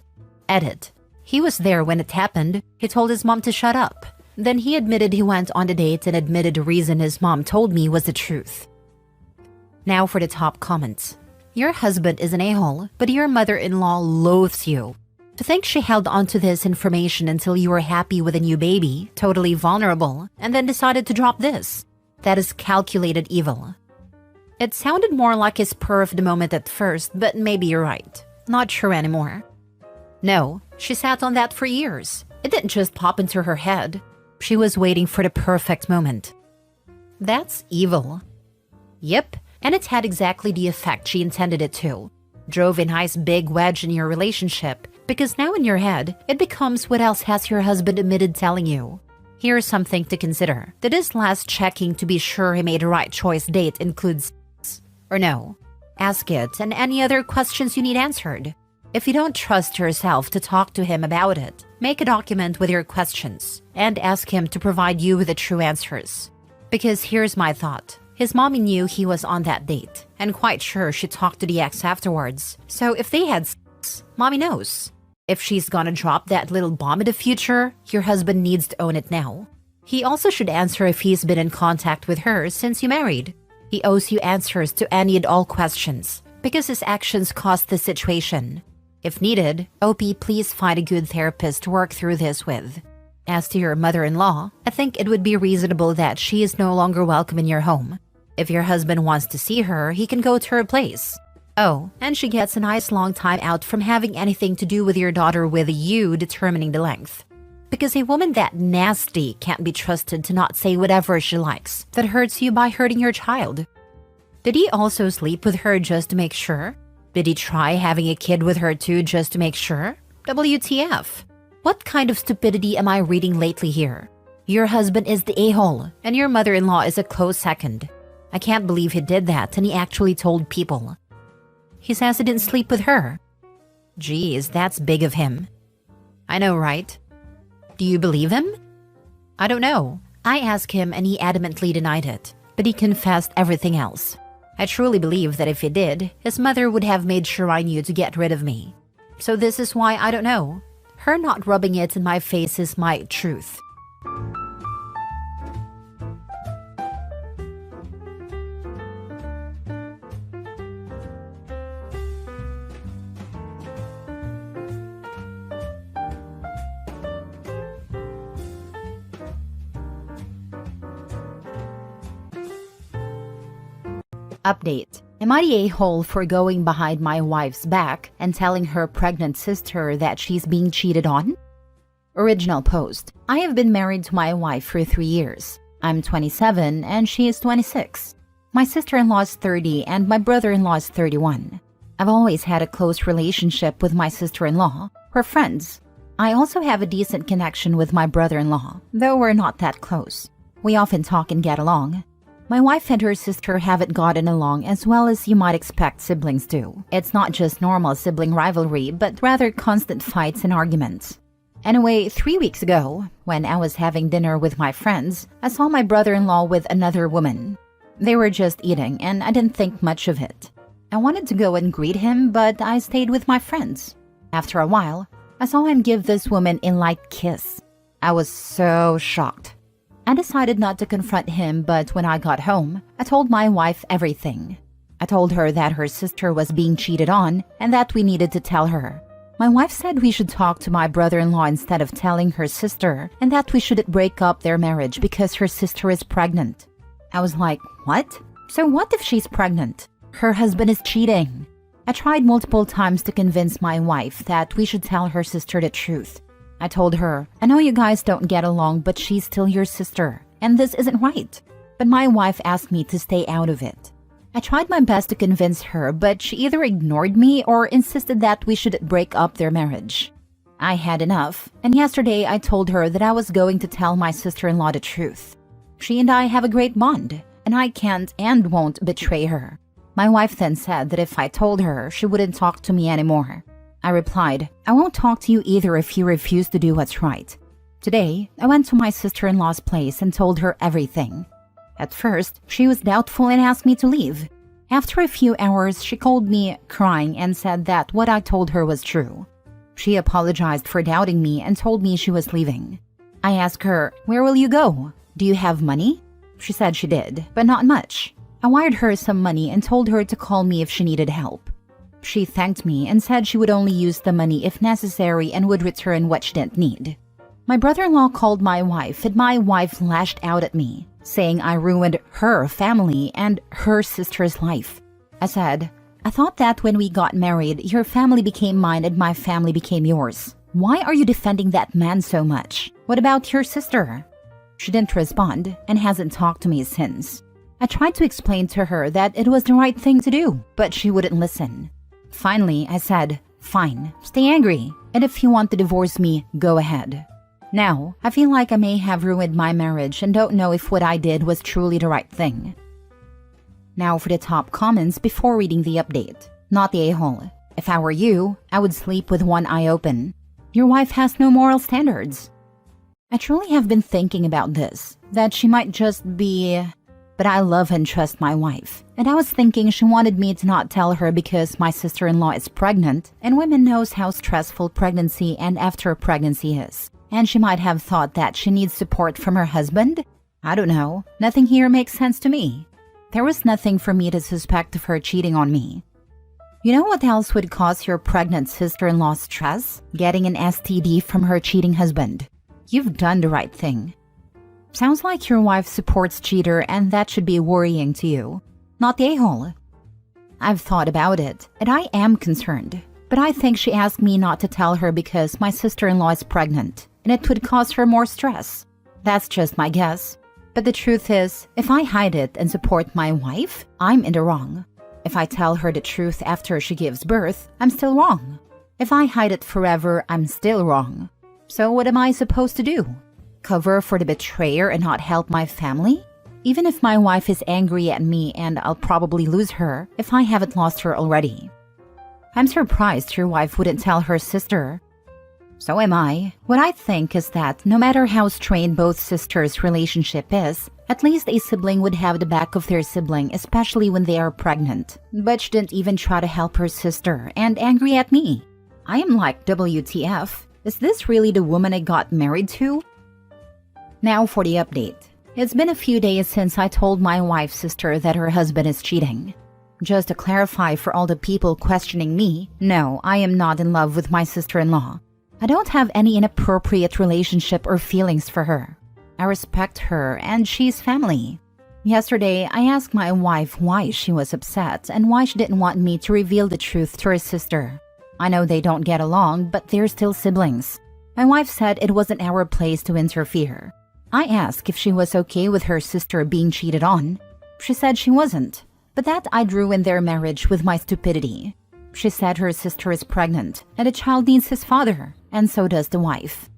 Edit. He was there when it happened. He told his mom to shut up. Then he admitted he went on the date and admitted the reason his mom told me was the truth. Now for the top comments. Your husband is an a-hole, but your mother-in-law loathes you. To think she held onto this information until you were happy with a new baby, totally vulnerable, and then decided to drop this. That is calculated evil. It sounded more like a spur of the moment at first, but maybe you're right. Not sure anymore. No, she sat on that for years. It didn't just pop into her head. She was waiting for the perfect moment. That's evil. Yep, and it had exactly the effect she intended it to. Drove a nice big wedge in your relationship, because now in your head, it becomes what else has your husband admitted telling you. Here's something to consider. Did his last checking to be sure he made the right choice date includes or no? Ask it and any other questions you need answered. If you don't trust yourself to talk to him about it, make a document with your questions and ask him to provide you with the true answers. Because here's my thought. His mommy knew he was on that date and quite sure she talked to the ex afterwards. So if they had sex, mommy knows. If she's gonna drop that little bomb in the future, your husband needs to own it now. He also should answer if he's been in contact with her since you married. He owes you answers to any and all questions, because his actions caused the situation. If needed, OP, please find a good therapist to work through this with. As to your mother-in-law, I think it would be reasonable that she is no longer welcome in your home. If your husband wants to see her, he can go to her place. Oh, and she gets a nice long time out from having anything to do with your daughter with you determining the length. Because a woman that nasty can't be trusted to not say whatever she likes that hurts you by hurting your child. Did he also sleep with her just to make sure? Did he try having a kid with her too just to make sure? WTF? What kind of stupidity am I reading lately here? Your husband is the a-hole, and your mother-in-law is a close second. I can't believe he did that and he actually told people. He says he didn't sleep with her. Geez, that's big of him. I know, right? Do you believe him? I don't know. I asked him and he adamantly denied it, but he confessed everything else. I truly believe that if he did, his mother would have made sure I knew to get rid of me. So this is why I don't know. Her not rubbing it in my face is my truth. Update. Am I the a-hole for going behind my wife's back and telling her pregnant sister that she's being cheated on? Original post. I have been married to my wife for 3 years. I'm 27 and she is 26. My sister-in-law is 30 and my brother-in-law is 31. I've always had a close relationship with my sister-in-law. We're friends. I also have a decent connection with my brother-in-law, though we're not that close. We often talk and get along. My wife and her sister haven't gotten along as well as you might expect siblings do. It's not just normal sibling rivalry, but rather constant fights and arguments. Anyway, 3 weeks ago, when I was having dinner with my friends, I saw my brother-in-law with another woman. They were just eating, and I didn't think much of it. I wanted to go and greet him, but I stayed with my friends. After a while, I saw him give this woman a light kiss. I was so shocked. I decided not to confront him, but when I got home, I told my wife everything. I told her that her sister was being cheated on and that we needed to tell her. My wife said we should talk to my brother-in-law instead of telling her sister and that we shouldn't break up their marriage because her sister is pregnant. I was like, what? So what if she's pregnant? Her husband is cheating. I tried multiple times to convince my wife that we should tell her sister the truth. I told her, I know you guys don't get along, but she's still your sister, and this isn't right. But my wife asked me to stay out of it. I tried my best to convince her, but she either ignored me or insisted that we should break up their marriage. I had enough, and yesterday I told her that I was going to tell my sister-in-law the truth. She and I have a great bond, and I can't and won't betray her. My wife then said that if I told her, she wouldn't talk to me anymore. I replied, I won't talk to you either if you refuse to do what's right. Today, I went to my sister-in-law's place and told her everything. At first, she was doubtful and asked me to leave. After a few hours, she called me crying and said that what I told her was true. She apologized for doubting me and told me she was leaving. I asked her, where will you go? Do you have money? She said she did, but not much. I wired her some money and told her to call me if she needed help. She thanked me and said she would only use the money if necessary and would return what she didn't need. My brother-in-law called my wife and my wife lashed out at me, saying I ruined her family and her sister's life. I said, I thought that when we got married, your family became mine and my family became yours. Why are you defending that man so much? What about your sister? She didn't respond and hasn't talked to me since. I tried to explain to her that it was the right thing to do, but she wouldn't listen. Finally, I said, fine, stay angry, and if you want to divorce me, go ahead. Now, I feel like I may have ruined my marriage and don't know if what I did was truly the right thing. Now for the top comments before reading the update. Not the a-hole. If I were you, I would sleep with one eye open. Your wife has no moral standards. I truly have been thinking about this, that she might just be... But I love and trust my wife, and I was thinking she wanted me to not tell her because my sister-in-law is pregnant, and women knows how stressful pregnancy and after pregnancy is. And she might have thought that she needs support from her husband? I don't know. Nothing here makes sense to me. There was nothing for me to suspect of her cheating on me. You know what else would cause your pregnant sister-in-law stress? Getting an STD from her cheating husband. You've done the right thing. Sounds like your wife supports cheater and that should be worrying to you. Not the a-hole. I've thought about it, and I am concerned. But I think she asked me not to tell her because my sister-in-law is pregnant, and it would cause her more stress. That's just my guess. But the truth is, if I hide it and support my wife, I'm in the wrong. If I tell her the truth after she gives birth, I'm still wrong. If I hide it forever, I'm still wrong. So what am I supposed to do? Cover for the betrayer and not help my family? Even if my wife is angry at me and I'll probably lose her if I haven't lost her already. I'm surprised your wife wouldn't tell her sister. So am I. What I think is that no matter how strained both sisters' relationship is, at least a sibling would have the back of their sibling, especially when they are pregnant. But she didn't even try to help her sister and angry at me. I am like, WTF? Is this really the woman I got married to? Now for the update. It's been a few days since I told my wife's sister that her husband is cheating. Just to clarify for all the people questioning me, no, I am not in love with my sister-in-law. I don't have any inappropriate relationship or feelings for her. I respect her and she's family. Yesterday, I asked my wife why she was upset and why she didn't want me to reveal the truth to her sister. I know they don't get along, but they're still siblings. My wife said it wasn't our place to interfere. I asked if she was okay with her sister being cheated on. She said she wasn't, but that I'd ruin their marriage with my stupidity. She said her sister is pregnant and the child needs his father, and so does the wife.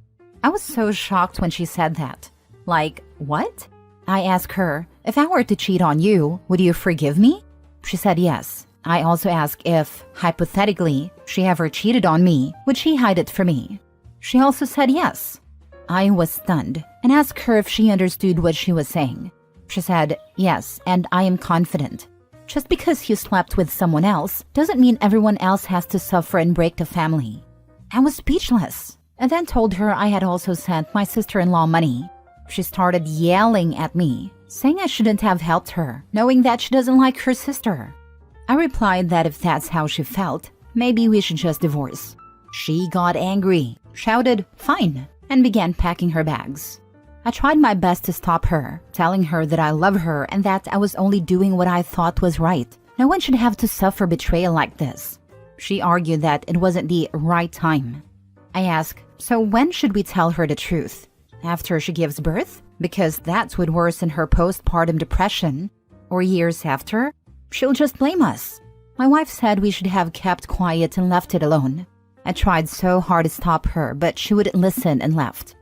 I was so shocked when she said that. Like, what? I asked her, if I were to cheat on you, would you forgive me? She said yes. I also asked if, hypothetically, she ever cheated on me, would she hide it from me? She also said yes. I was stunned and asked her if she understood what she was saying. She said, yes, and I am confident. Just because you slept with someone else doesn't mean everyone else has to suffer and break the family. I was speechless, and then told her I had also sent my sister-in-law money. She started yelling at me, saying I shouldn't have helped her, knowing that she doesn't like her sister. I replied that if that's how she felt, maybe we should just divorce. She got angry, shouted, "Fine," and began packing her bags. I tried my best to stop her, telling her that I love her and that I was only doing what I thought was right. No one should have to suffer betrayal like this. She argued that it wasn't the right time. I asked, so when should we tell her the truth? After she gives birth? Because that would worsen her postpartum depression. Or years after? She'll just blame us. My wife said we should have kept quiet and left it alone. I tried so hard to stop her, but she wouldn't listen and left.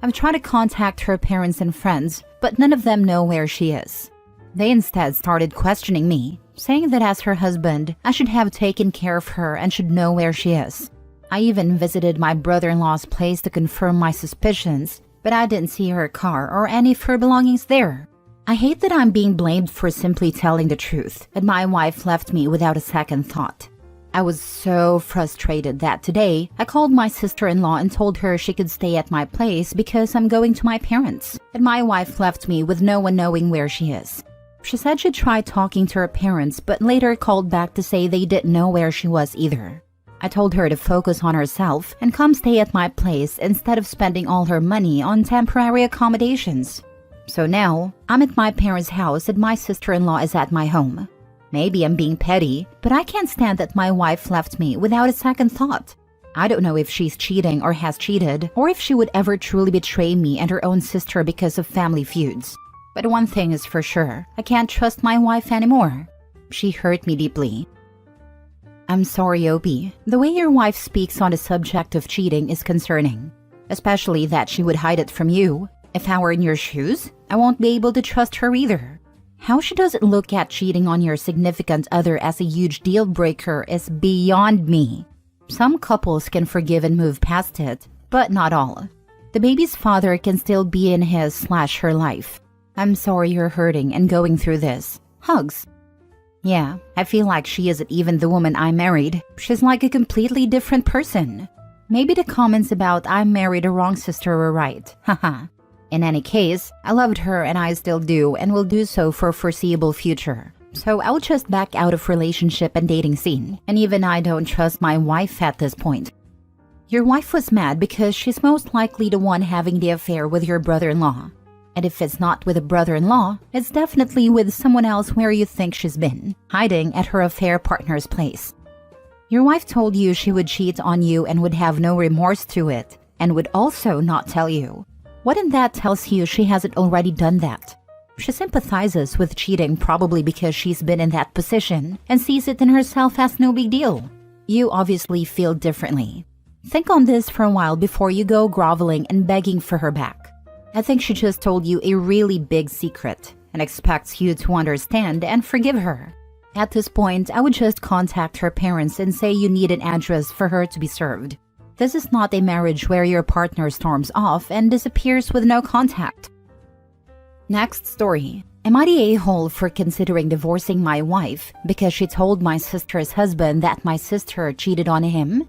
I've tried to contact her parents and friends, but none of them know where she is. They instead started questioning me, saying that as her husband, I should have taken care of her and should know where she is. I even visited my brother-in-law's place to confirm my suspicions, but I didn't see her car or any of her belongings there. I hate that I'm being blamed for simply telling the truth, and my wife left me without a second thought. I was so frustrated that today, I called my sister-in-law and told her she could stay at my place because I'm going to my parents, and my wife left me with no one knowing where she is. She said she'd try talking to her parents, but later called back to say they didn't know where she was either. I told her to focus on herself and come stay at my place instead of spending all her money on temporary accommodations. So now, I'm at my parents' house and my sister-in-law is at my home. Maybe I'm being petty, but I can't stand that my wife left me without a second thought. I don't know if she's cheating or has cheated, or if she would ever truly betray me and her own sister because of family feuds. But one thing is for sure, I can't trust my wife anymore. She hurt me deeply. I'm sorry, Opie. The way your wife speaks on the subject of cheating is concerning. Especially that she would hide it from you. If I were in your shoes, I won't be able to trust her either. How she doesn't look at cheating on your significant other as a huge deal breaker is beyond me. Some couples can forgive and move past it, but not all. The baby's father can still be in his/her life. I'm sorry you're hurting and going through this. Hugs. Yeah, I feel like she isn't even the woman I married. She's like a completely different person. Maybe the comments about I married a wrong sister were right. Haha. In any case, I loved her and I still do and will do so for a foreseeable future. So I'll just back out of relationship and dating scene. And even I don't trust my wife at this point. Your wife was mad because she's most likely the one having the affair with your brother-in-law. And if it's not with a brother-in-law, it's definitely with someone else where you think she's been, hiding at her affair partner's place. Your wife told you she would cheat on you and would have no remorse to it, and would also not tell you. What in that tells you she hasn't already done that? She sympathizes with cheating probably because she's been in that position and sees it in herself as no big deal. You obviously feel differently. Think on this for a while before you go groveling and begging for her back. I think she just told you a really big secret and expects you to understand and forgive her. At this point, I would just contact her parents and say you need an address for her to be served. This is not a marriage where your partner storms off and disappears with no contact. Next story. Am I the a-hole for considering divorcing my wife because she told my sister's husband that my sister cheated on him?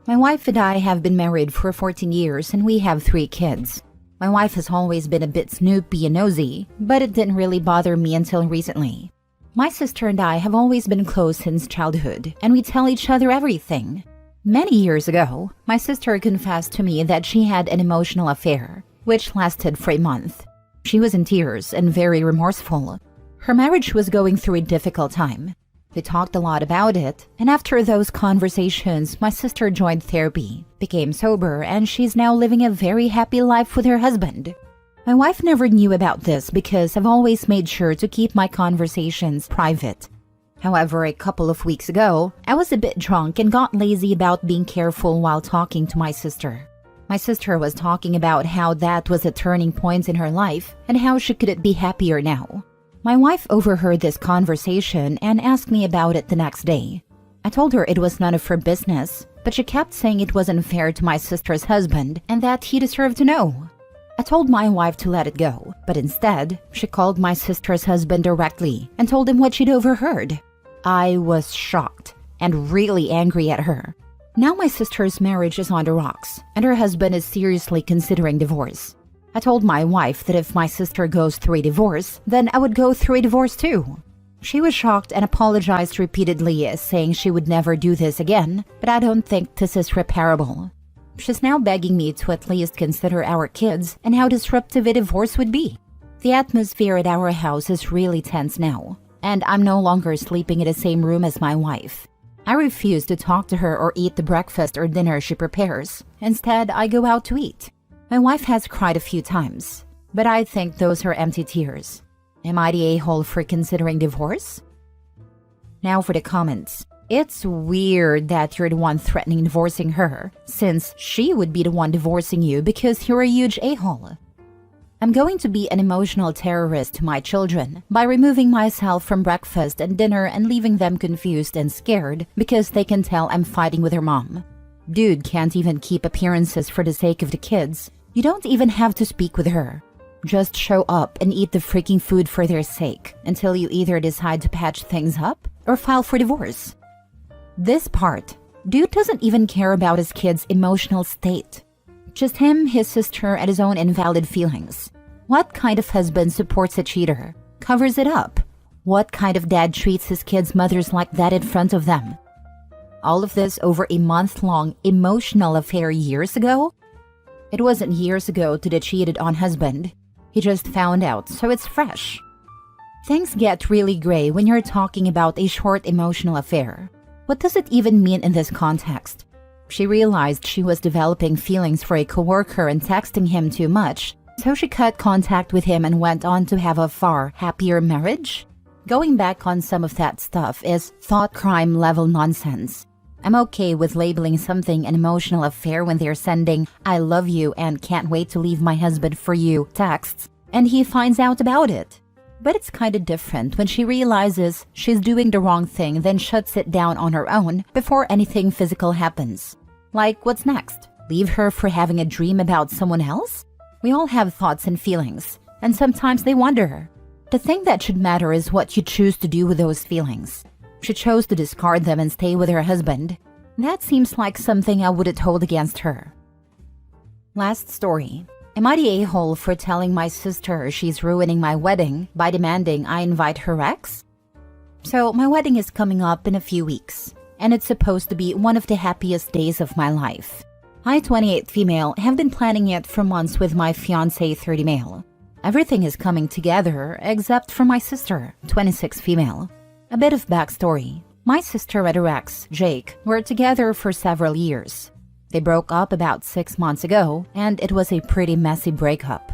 My wife and I have been married for 14 years and we have 3 kids. My wife has always been a bit snoopy and nosy, but it didn't really bother me until recently. My sister and I have always been close since childhood, and we tell each other everything. Many years ago, my sister confessed to me that she had an emotional affair, which lasted for a month. She was in tears and very remorseful. Her marriage was going through a difficult time. We talked a lot about it, and after those conversations, my sister joined therapy, became sober, and she's now living a very happy life with her husband. My wife never knew about this because I've always made sure to keep my conversations private. However, a couple of weeks ago, I was a bit drunk and got lazy about being careful while talking to my sister. My sister was talking about how that was a turning point in her life and how she couldn't be happier now. My wife overheard this conversation and asked me about it the next day. I told her it was none of her business, but she kept saying it was unfair to my sister's husband and that he deserved to know. I told my wife to let it go, but instead, she called my sister's husband directly and told him what she'd overheard. I was shocked and really angry at her. Now my sister's marriage is on the rocks, and her husband is seriously considering divorce. I told my wife that if my sister goes through a divorce, then I would go through a divorce too. She was shocked and apologized repeatedly, saying she would never do this again, but I don't think this is repairable. She's now begging me to at least consider our kids and how disruptive a divorce would be. The atmosphere at our house is really tense now, and I'm no longer sleeping in the same room as my wife. I refuse to talk to her or eat the breakfast or dinner she prepares. Instead, I go out to eat. My wife has cried a few times, but I think those are empty tears. Am I the a-hole for considering divorce? Now for the comments. It's weird that you're the one threatening divorcing her, since she would be the one divorcing you because you're a huge a-hole. I'm going to be an emotional terrorist to my children by removing myself from breakfast and dinner and leaving them confused and scared because they can tell I'm fighting with her mom. Dude can't even keep appearances for the sake of the kids. You don't even have to speak with her. Just show up and eat the freaking food for their sake until you either decide to patch things up or file for divorce. This part, dude doesn't even care about his kid's emotional state. Just him, his sister, and his own invalid feelings. What kind of husband supports a cheater? Covers it up? What kind of dad treats his kids' mothers like that in front of them? All of this over a month-long emotional affair years ago? It wasn't years ago that he cheated on husband. He just found out, so it's fresh. Things get really gray when you're talking about a short emotional affair. What does it even mean in this context? She realized she was developing feelings for a coworker and texting him too much, so she cut contact with him and went on to have a far happier marriage? Going back on some of that stuff is thought crime level nonsense. I'm okay with labeling something an emotional affair when they're sending "I love you and can't wait to leave my husband for you" texts, and he finds out about it. But it's kinda different when she realizes she's doing the wrong thing, then shuts it down on her own before anything physical happens. Like, what's next? Leave her for having a dream about someone else? We all have thoughts and feelings, and sometimes they wander. The thing that should matter is what you choose to do with those feelings. She chose to discard them and stay with her husband. That seems like something I wouldn't hold against her. Last story. Am I the a-hole for telling my sister she's ruining my wedding by demanding I invite her ex? So my wedding is coming up in a few weeks, and it's supposed to be one of the happiest days of my life. I, 28 female, have been planning it for months with my fiancé, 30 male. Everything is coming together except for my sister, 26 female. A bit of backstory. My sister and her ex, Jake, were together for several years. They broke up about 6 months ago, and it was a pretty messy breakup.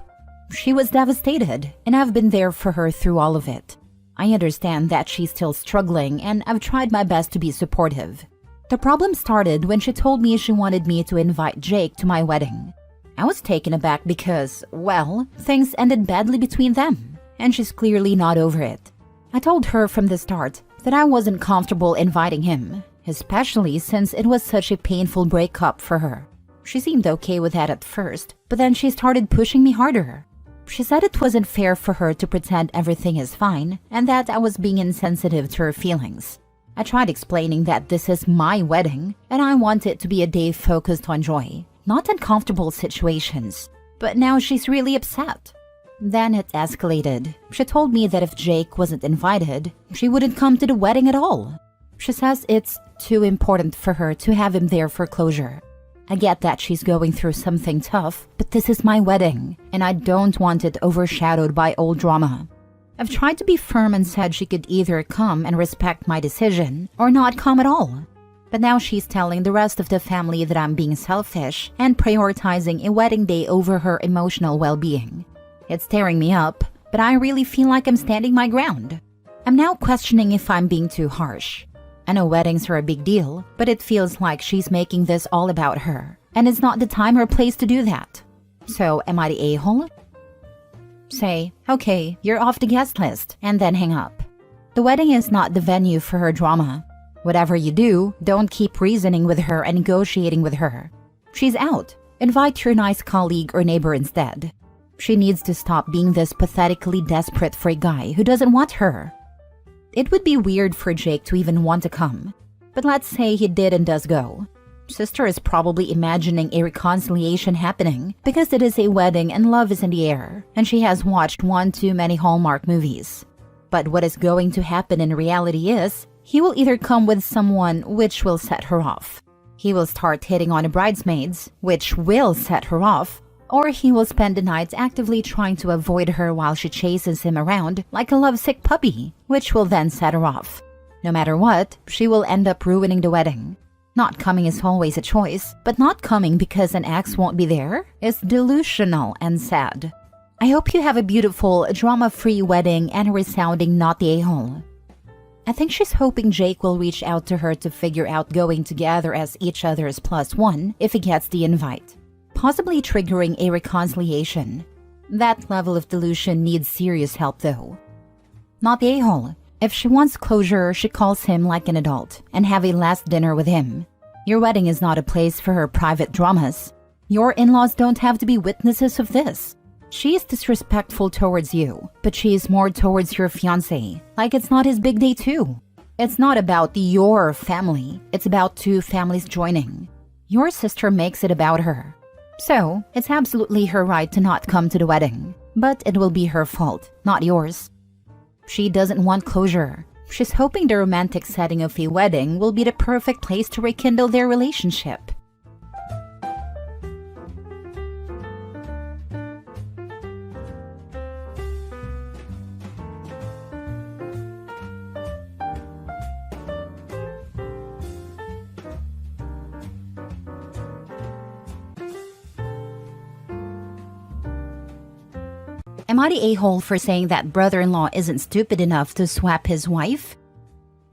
She was devastated, and I've been there for her through all of it. I understand that she's still struggling, and I've tried my best to be supportive. The problem started when she told me she wanted me to invite Jake to my wedding. I was taken aback because, well, things ended badly between them, and she's clearly not over it. I told her from the start that I wasn't comfortable inviting him, especially since it was such a painful breakup for her. She seemed okay with that at first, but then she started pushing me harder. She said it wasn't fair for her to pretend everything is fine and that I was being insensitive to her feelings. I tried explaining that this is my wedding and I want it to be a day focused on joy, not uncomfortable situations. But now she's really upset. Then it escalated. She told me that if Jake wasn't invited, she wouldn't come to the wedding at all. She says it's too important for her to have him there for closure. I get that she's going through something tough, but this is my wedding, and I don't want it overshadowed by old drama. I've tried to be firm and said she could either come and respect my decision or not come at all. But now she's telling the rest of the family that I'm being selfish and prioritizing a wedding day over her emotional well-being. It's tearing me up, but I really feel like I'm standing my ground. I'm now questioning if I'm being too harsh. I know weddings are a big deal, but it feels like she's making this all about her, and it's not the time or place to do that. So, am I the a-hole? Say, okay, you're off the guest list, and then hang up. The wedding is not the venue for her drama. Whatever you do, don't keep reasoning with her and negotiating with her. She's out. Invite your nice colleague or neighbor instead. She needs to stop being this pathetically desperate for a guy who doesn't want her. It would be weird for Jake to even want to come. But let's say he did and does go. Sister is probably imagining a reconciliation happening because it is a wedding and love is in the air, and she has watched one too many Hallmark movies. But what is going to happen in reality is, he will either come with someone which will set her off. He will start hitting on the bridesmaids, which will set her off, or he will spend the night actively trying to avoid her while she chases him around like a lovesick puppy, which will then set her off. No matter what, she will end up ruining the wedding. Not coming is always a choice, but not coming because an ex won't be there is delusional and sad. I hope you have a beautiful, drama-free wedding and a resounding not the a-hole. I think she's hoping Jake will reach out to her to figure out going together as each other's +1 if he gets the invite, possibly triggering a reconciliation. That level of delusion needs serious help though. Not the a-hole. If she wants closure, she calls him like an adult and have a last dinner with him. Your wedding is not a place for her private dramas. Your in-laws don't have to be witnesses of this. She is disrespectful towards you, but she is more towards your fiancé, like it's not his big day too. It's not about your family, it's about two families joining. Your sister makes it about her. So, it's absolutely her right to not come to the wedding, but it will be her fault, not yours. She doesn't want closure. She's hoping the romantic setting of a wedding will be the perfect place to rekindle their relationship. Am I the a-hole for saying that brother-in-law isn't stupid enough to swap his wife?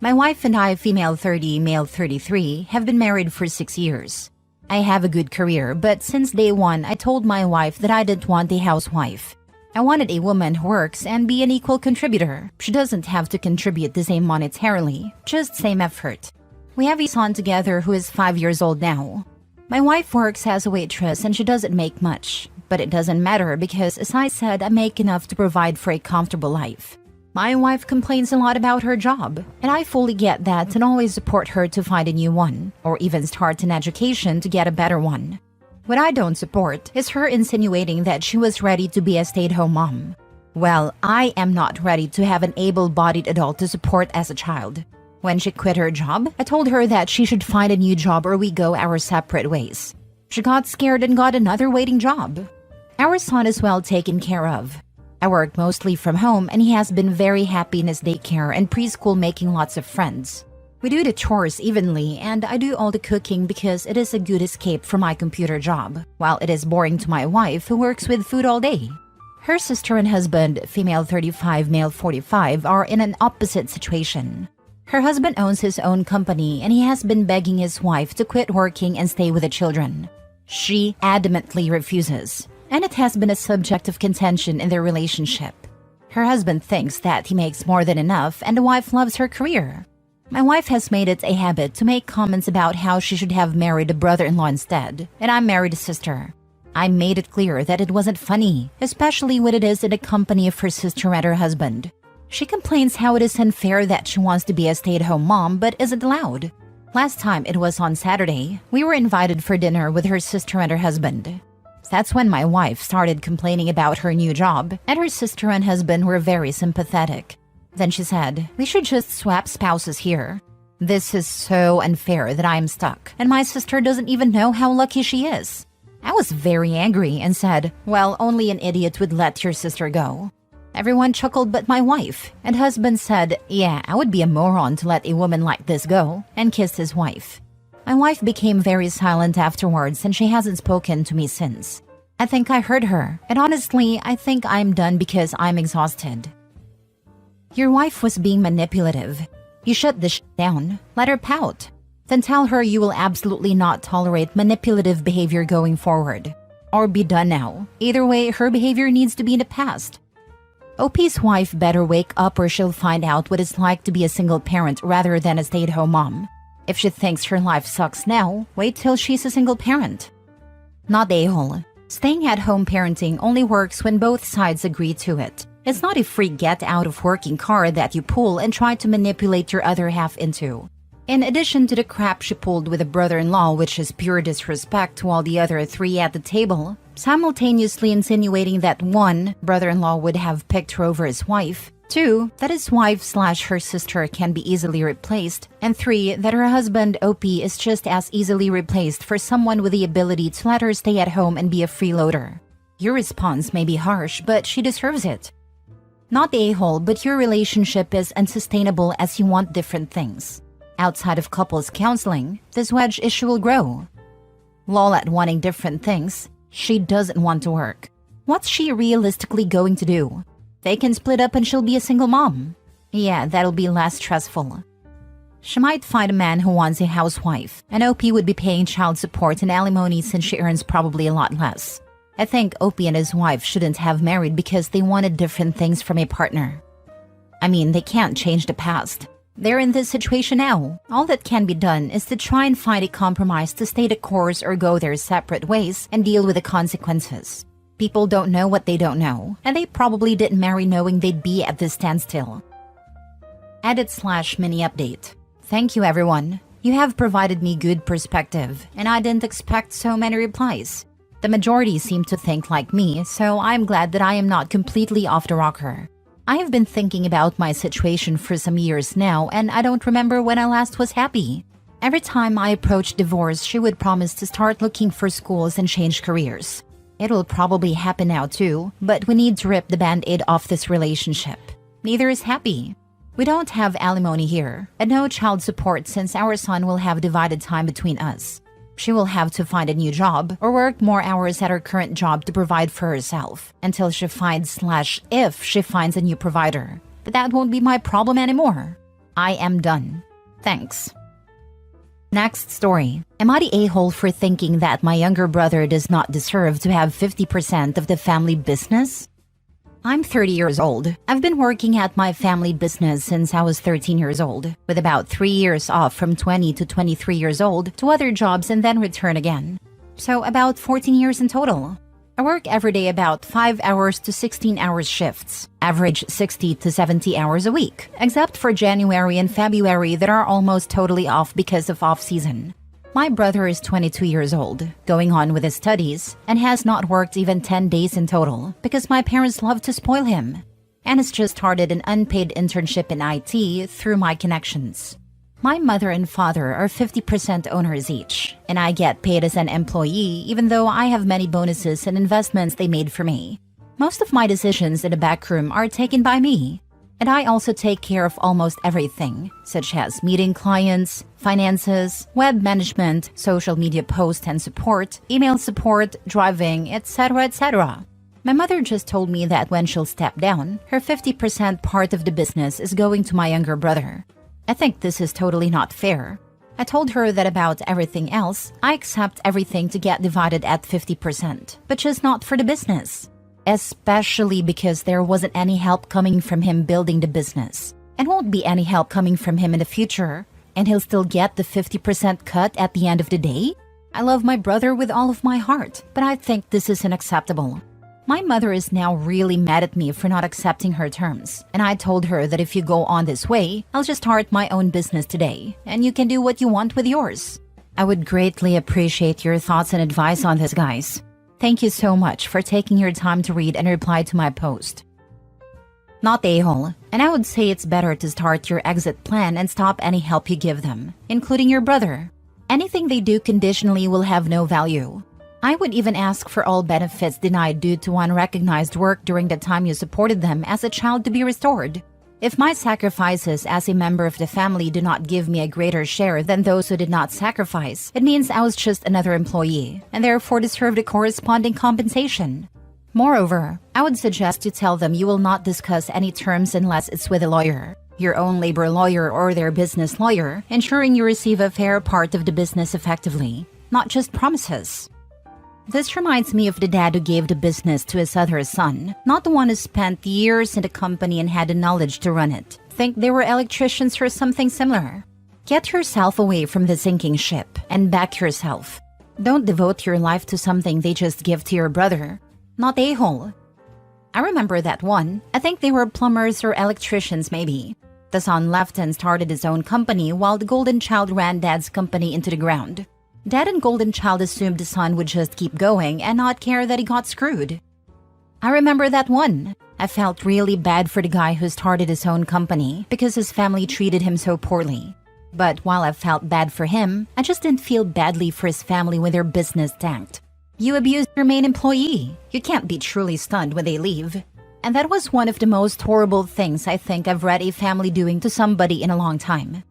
My wife and I, female 30, male 33, have been married for 6 years. I have a good career, but since day one, I told my wife that I didn't want a housewife. I wanted a woman who works and be an equal contributor. She doesn't have to contribute the same monetarily, just same effort. We have a son together who is 5 years old now. My wife works as a waitress and she doesn't make much. But it doesn't matter because, as I said, I make enough to provide for a comfortable life. My wife complains a lot about her job, and I fully get that and always support her to find a new one, or even start an education to get a better one. What I don't support is her insinuating that she was ready to be a stay-at-home mom. Well, I am not ready to have an able-bodied adult to support as a child. When she quit her job, I told her that she should find a new job or we go our separate ways. She got scared and got another waiting job. Our son is well taken care of. I work mostly from home and he has been very happy in his daycare and preschool making lots of friends. We do the chores evenly and I do all the cooking because it is a good escape from my computer job, while it is boring to my wife who works with food all day. Her sister and husband, female 35, male 45, are in an opposite situation. Her husband owns his own company and he has been begging his wife to quit working and stay with the children. She adamantly refuses. And it has been a subject of contention in their relationship. Her husband thinks that he makes more than enough and the wife loves her career. My wife has made it a habit to make comments about how she should have married a brother-in-law instead, and I married a sister. I made it clear that it wasn't funny, especially when it is in the company of her sister and her husband. She complains how it is unfair that she wants to be a stay-at-home mom but isn't allowed. Last time, it was on Saturday, we were invited for dinner with her sister and her husband. That's when my wife started complaining about her new job, and her sister and husband were very sympathetic. Then she said, "We should just swap spouses here. This is so unfair that I'm stuck, and my sister doesn't even know how lucky she is." I was very angry and said, "Well, only an idiot would let your sister go." Everyone chuckled but my wife, and husband said, "Yeah, I would be a moron to let a woman like this go," and kissed his wife. My wife became very silent afterwards, and she hasn't spoken to me since. I think I hurt her, and honestly, I think I'm done because I'm exhausted. Your wife was being manipulative. You shut this down, let her pout. Then tell her you will absolutely not tolerate manipulative behavior going forward. Or be done now. Either way, her behavior needs to be in the past. OP's wife better wake up or she'll find out what it's like to be a single parent rather than a stay-at-home mom. If she thinks her life sucks now, wait till she's a single parent. Not a-hole. Staying at home parenting only works when both sides agree to it. It's not a free get-out-of-working card that you pull and try to manipulate your other half into. In addition to the crap she pulled with a brother-in-law, which is pure disrespect to all the other three at the table, simultaneously insinuating that 1, brother-in-law would have picked her over his wife, 2, that his wife/her sister can be easily replaced, and 3, that her husband, OP, is just as easily replaced for someone with the ability to let her stay at home and be a freeloader. Your response may be harsh, but she deserves it. Not the a-hole, but your relationship is unsustainable as you want different things. Outside of couples counseling, this wedge issue will grow. Lol at wanting different things, she doesn't want to work. What's she realistically going to do? They can split up and she'll be a single mom. Yeah, that'll be less stressful. She might find a man who wants a housewife, and OP would be paying child support and alimony since she earns probably a lot less. I think OP and his wife shouldn't have married because they wanted different things from a partner. I mean, they can't change the past. They're in this situation now. All that can be done is to try and find a compromise to stay the course or go their separate ways and deal with the consequences. People don't know what they don't know, and they probably didn't marry knowing they'd be at this standstill. Edit/mini update. Thank you, everyone. You have provided me good perspective, and I didn't expect so many replies. The majority seem to think like me, so I'm glad that I am not completely off the rocker. I have been thinking about my situation for some years now, and I don't remember when I last was happy. Every time I approached divorce, she would promise to start looking for schools and change careers. It will probably happen now too, but we need to rip the band-aid off this relationship. Neither is happy. We don't have alimony here, and no child support since our son will have divided time between us. She will have to find a new job or work more hours at her current job to provide for herself until she finds/if she finds a new provider. But that won't be my problem anymore. I am done. Thanks. Next story. Am I the a-hole for thinking that my younger brother does not deserve to have 50% of the family business? I'm 30 years old. I've been working at my family business since I was 13 years old, with about 3 years off from 20 to 23 years old to other jobs and then return again. So about 14 years in total. I work every day about 5 hours to 16 hours shifts, average 60 to 70 hours a week, except for January and February that are almost totally off because of off-season. My brother is 22 years old, going on with his studies, and has not worked even 10 days in total because my parents love to spoil him, and has just started an unpaid internship in IT through my connections. My mother and father are 50% owners each, and I get paid as an employee even though I have many bonuses and investments they made for me. Most of my decisions in the backroom are taken by me, and I also take care of almost everything, such as meeting clients, finances, web management, social media posts and support, email support, driving, etc., etc. My mother just told me that when she'll step down, her 50% part of the business is going to my younger brother. I think this is totally not fair. I told her that about everything else, I accept everything to get divided at 50%, but just not for the business. Especially because there wasn't any help coming from him building the business, and won't be any help coming from him in the future, and he'll still get the 50% cut at the end of the day? I love my brother with all of my heart, but I think this is unacceptable. My mother is now really mad at me for not accepting her terms, and I told her that if you go on this way, I'll just start my own business today, and you can do what you want with yours. I would greatly appreciate your thoughts and advice on this, guys. Thank you so much for taking your time to read and reply to my post. Not a-hole, and I would say it's better to start your exit plan and stop any help you give them, including your brother. Anything they do conditionally will have no value. I would even ask for all benefits denied due to unrecognized work during the time you supported them as a child to be restored. If my sacrifices as a member of the family do not give me a greater share than those who did not sacrifice, it means I was just another employee, and therefore deserved a corresponding compensation. Moreover, I would suggest you tell them you will not discuss any terms unless it's with a lawyer, your own labor lawyer or their business lawyer, ensuring you receive a fair part of the business effectively, not just promises. This reminds me of the dad who gave the business to his other son, not the one who spent years in the company and had the knowledge to run it. Think they were electricians or something similar. Get yourself away from the sinking ship and back yourself. Don't devote your life to something they just give to your brother. Not a-hole. I remember that one. I think they were plumbers or electricians maybe. The son left and started his own company while the golden child ran dad's company into the ground. Dad and golden child assumed the son would just keep going and not care that he got screwed. I remember that one. I felt really bad for the guy who started his own company because his family treated him so poorly. But while I felt bad for him, I just didn't feel badly for his family when their business tanked. You abused your main employee. You can't be truly stunned when they leave. And that was one of the most horrible things I think I've read a family doing to somebody in a long time.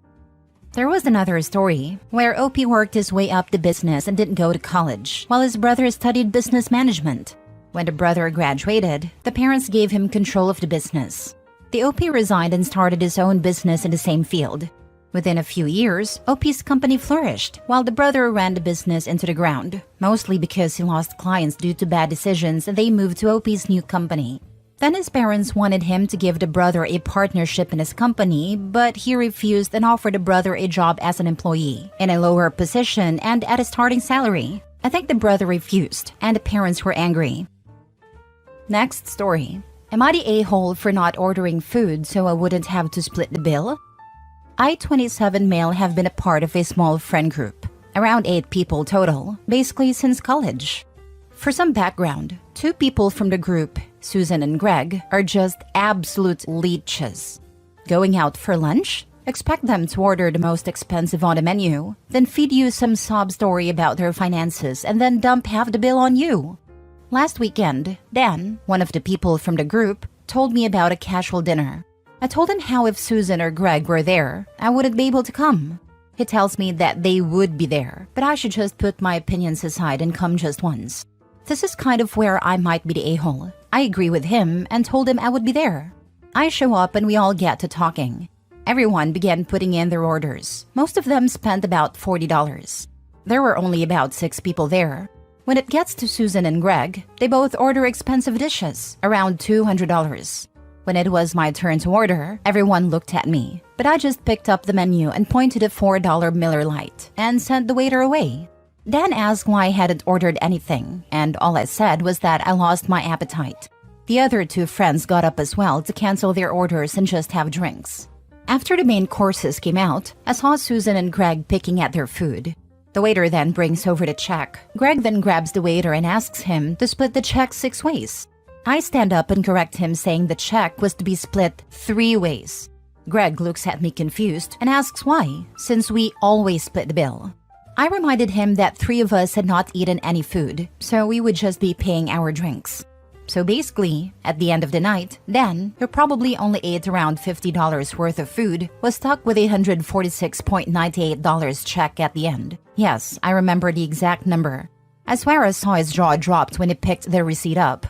There was another story where OP worked his way up the business and didn't go to college, while his brother studied business management. When the brother graduated, the parents gave him control of the business. The OP resigned and started his own business in the same field. Within a few years, OP's company flourished, while the brother ran the business into the ground, mostly because he lost clients due to bad decisions and they moved to OP's new company. Then his parents wanted him to give the brother a partnership in his company, but he refused and offered the brother a job as an employee, in a lower position and at a starting salary. I think the brother refused, and the parents were angry. Next story. Am I the a-hole for not ordering food so I wouldn't have to split the bill? I, 27 male, have been a part of a small friend group, around 8 people total, basically since college. For some background, 2 people from the group, Susan and Greg, are just absolute leeches. Going out for lunch? Expect them to order the most expensive on the menu, then feed you some sob story about their finances and then dump half the bill on you. Last weekend, Dan, one of the people from the group, told me about a casual dinner. I told him how if Susan or Greg were there, I wouldn't be able to come. He tells me that they would be there, but I should just put my opinions aside and come just once. This is kind of where I might be the a-hole. I agree with him and told him I would be there. I show up and we all get to talking. Everyone began putting in their orders. Most of them spent about $40. There were only about 6 people there. When it gets to Susan and Greg, they both order expensive dishes, around $200. When it was my turn to order, everyone looked at me, but I just picked up the menu and pointed a $4 Miller Lite and sent the waiter away. Dan asked why I hadn't ordered anything, and all I said was that I lost my appetite. The other 2 friends got up as well to cancel their orders and just have drinks. After the main courses came out, I saw Susan and Greg picking at their food. The waiter then brings over the check. Greg then grabs the waiter and asks him to split the check 6 ways. I stand up and correct him, saying the check was to be split 3 ways. Greg looks at me confused and asks why, since we always split the bill. I reminded him that 3 of us had not eaten any food, so we would just be paying our drinks. So basically, at the end of the night, Dan, who probably only ate around $50 worth of food, was stuck with a $146.98 check at the end. Yes, I remember the exact number. I swear I saw his jaw dropped when he picked the receipt up.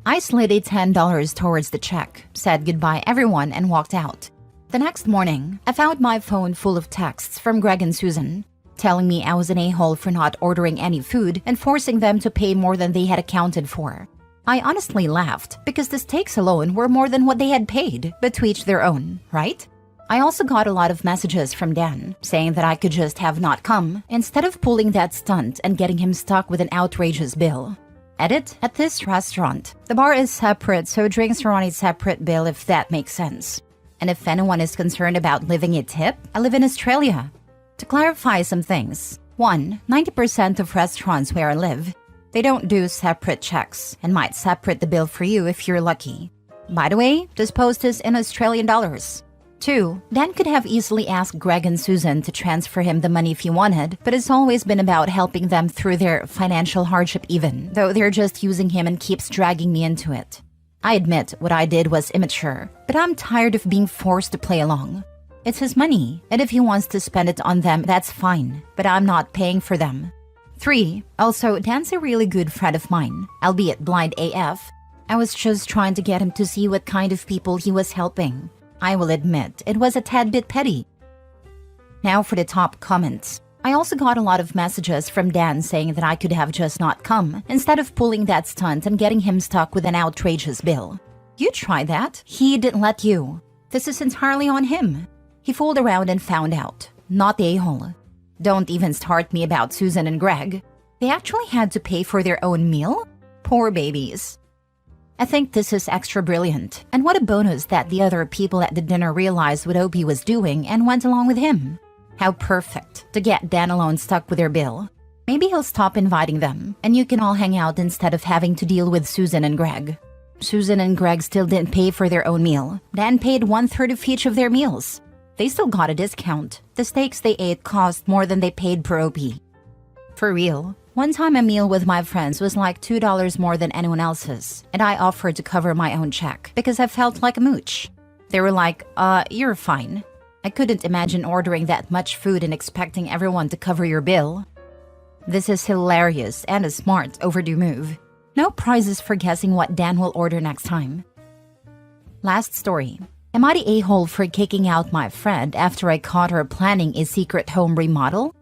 I slid a $10 towards the check, said goodbye everyone, and walked out. The next morning, I found my phone full of texts from Greg and Susan, telling me I was an a-hole for not ordering any food and forcing them to pay more than they had accounted for. I honestly laughed because the steaks alone were more than what they had paid, but to each their own, right? I also got a lot of messages from Dan saying that I could just have not come instead of pulling that stunt and getting him stuck with an outrageous bill. Edit, at this restaurant, the bar is separate, so drinks are on a separate bill if that makes sense. And if anyone is concerned about leaving a tip, I live in Australia. To clarify some things. 1. 90% of restaurants where I live, they don't do separate checks and might separate the bill for you if you're lucky. By the way, this post is in Australian dollars. 2. Dan could have easily asked Greg and Susan to transfer him the money if he wanted, but it's always been about helping them through their financial hardship even, though they're just using him and keeps dragging me into it. I admit what I did was immature, but I'm tired of being forced to play along. It's his money, and if he wants to spend it on them, that's fine, but I'm not paying for them. 3. Also, Dan's a really good friend of mine, albeit blind AF. I was just trying to get him to see what kind of people he was helping. I will admit, it was a tad bit petty. Now for the top comments. I also got a lot of messages from Dan saying that I could have just not come, instead of pulling that stunt and getting him stuck with an outrageous bill. You try that. He didn't let you. This is entirely on him. He fooled around and found out. Not the a-hole. Don't even start me about Susan and Greg. They actually had to pay for their own meal? Poor babies. I think this is extra brilliant, and what a bonus that the other people at the dinner realized what Opie was doing and went along with him. How perfect to get Dan alone stuck with their bill. Maybe he'll stop inviting them, and you can all hang out instead of having to deal with Susan and Greg. Susan and Greg still didn't pay for their own meal. Dan paid 1/3 of each of their meals. They still got a discount. The steaks they ate cost more than they paid per Opie. For real. One time a meal with my friends was like $2 more than anyone else's, and I offered to cover my own check because I felt like a mooch. They were like, you're fine. I couldn't imagine ordering that much food and expecting everyone to cover your bill. This is hilarious and a smart overdue move. No prizes for guessing what Dan will order next time. Last story. Am I the a-hole for kicking out my friend after I caught her planning a secret home remodel?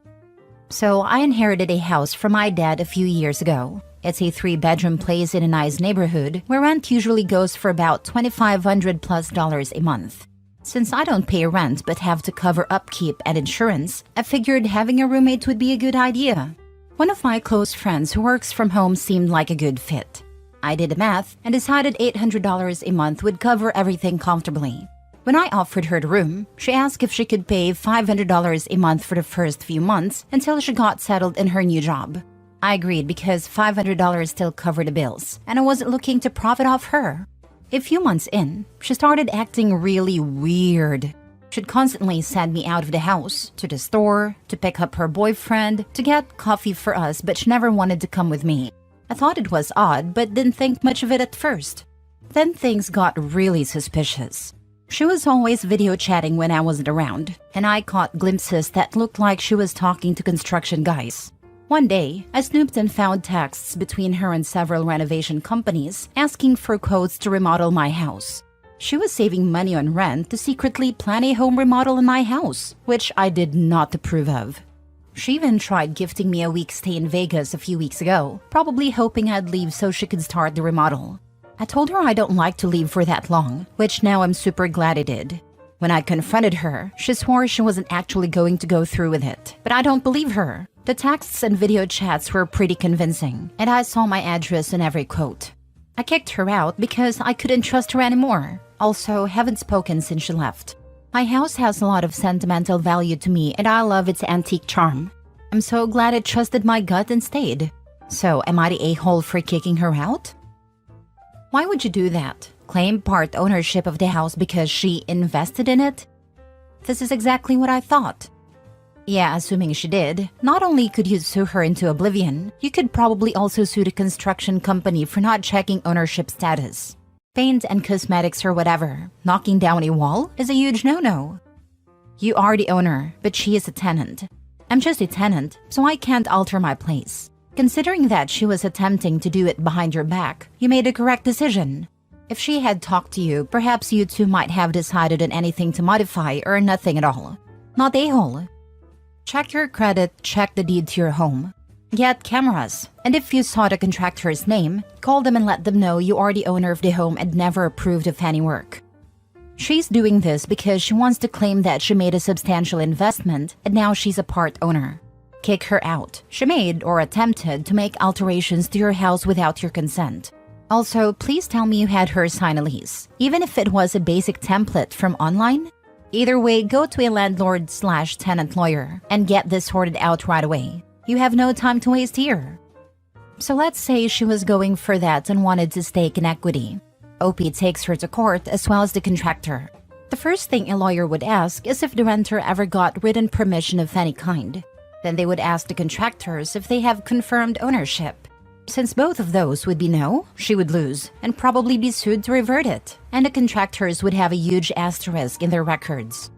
So I inherited a house from my dad a few years ago. It's a 3-bedroom place in a nice neighborhood where rent usually goes for about $2,500+ a month. Since I don't pay rent but have to cover upkeep and insurance, I figured having a roommate would be a good idea. One of my close friends who works from home seemed like a good fit. I did the math and decided $800 a month would cover everything comfortably. When I offered her the room, she asked if she could pay $500 a month for the first few months until she got settled in her new job. I agreed because $500 still covered the bills, and I wasn't looking to profit off her. A few months in, she started acting really weird. She'd constantly send me out of the house, to the store, to pick up her boyfriend, to get coffee for us, but she never wanted to come with me. I thought it was odd, but didn't think much of it at first. Then things got really suspicious. She was always video chatting when I wasn't around, and I caught glimpses that looked like she was talking to construction guys. One day, I snooped and found texts between her and several renovation companies asking for quotes to remodel my house. She was saving money on rent to secretly plan a home remodel in my house, which I did not approve of. She even tried gifting me a week's stay in Vegas a few weeks ago, probably hoping I'd leave so she could start the remodel. I told her I don't like to leave for that long, which now I'm super glad I did. When I confronted her, she swore she wasn't actually going to go through with it, but I don't believe her. The texts and video chats were pretty convincing, and I saw my address in every quote. I kicked her out because I couldn't trust her anymore. Also, haven't spoken since she left. My house has a lot of sentimental value to me, and I love its antique charm. I'm so glad I trusted my gut and stayed. So, am I the a-hole for kicking her out? Why would you do that? Claim part ownership of the house because she invested in it? This is exactly what I thought. Yeah, assuming she did. Not only could you sue her into oblivion, you could probably also sue the construction company for not checking ownership status. Paint and cosmetics or whatever. Knocking down a wall is a huge no-no. You are the owner, but she is a tenant. I'm just a tenant, so I can't alter my place. Considering that she was attempting to do it behind your back, you made a correct decision. If she had talked to you, perhaps you two might have decided on anything to modify or nothing at all. Not a-hole. Check your credit, check the deed to your home. Get cameras, and if you saw the contractor's name, call them and let them know you are the owner of the home and never approved of any work. She's doing this because she wants to claim that she made a substantial investment and now she's a part owner. kick her out. She made or attempted to make alterations to your house without your consent. Also, please tell me you had her sign a lease, even if it was a basic template from online. Either way, go to a landlord/tenant lawyer and get this sorted out right away. You have no time to waste here. So let's say she was going for that and wanted to stake in equity. OP takes her to court as well as the contractor. The first thing a lawyer would ask is if the renter ever got written permission of any kind. Then they would ask the contractors if they have confirmed ownership. Since both of those would be no, she would lose and probably be sued to revert it, and the contractors would have a huge asterisk in their records.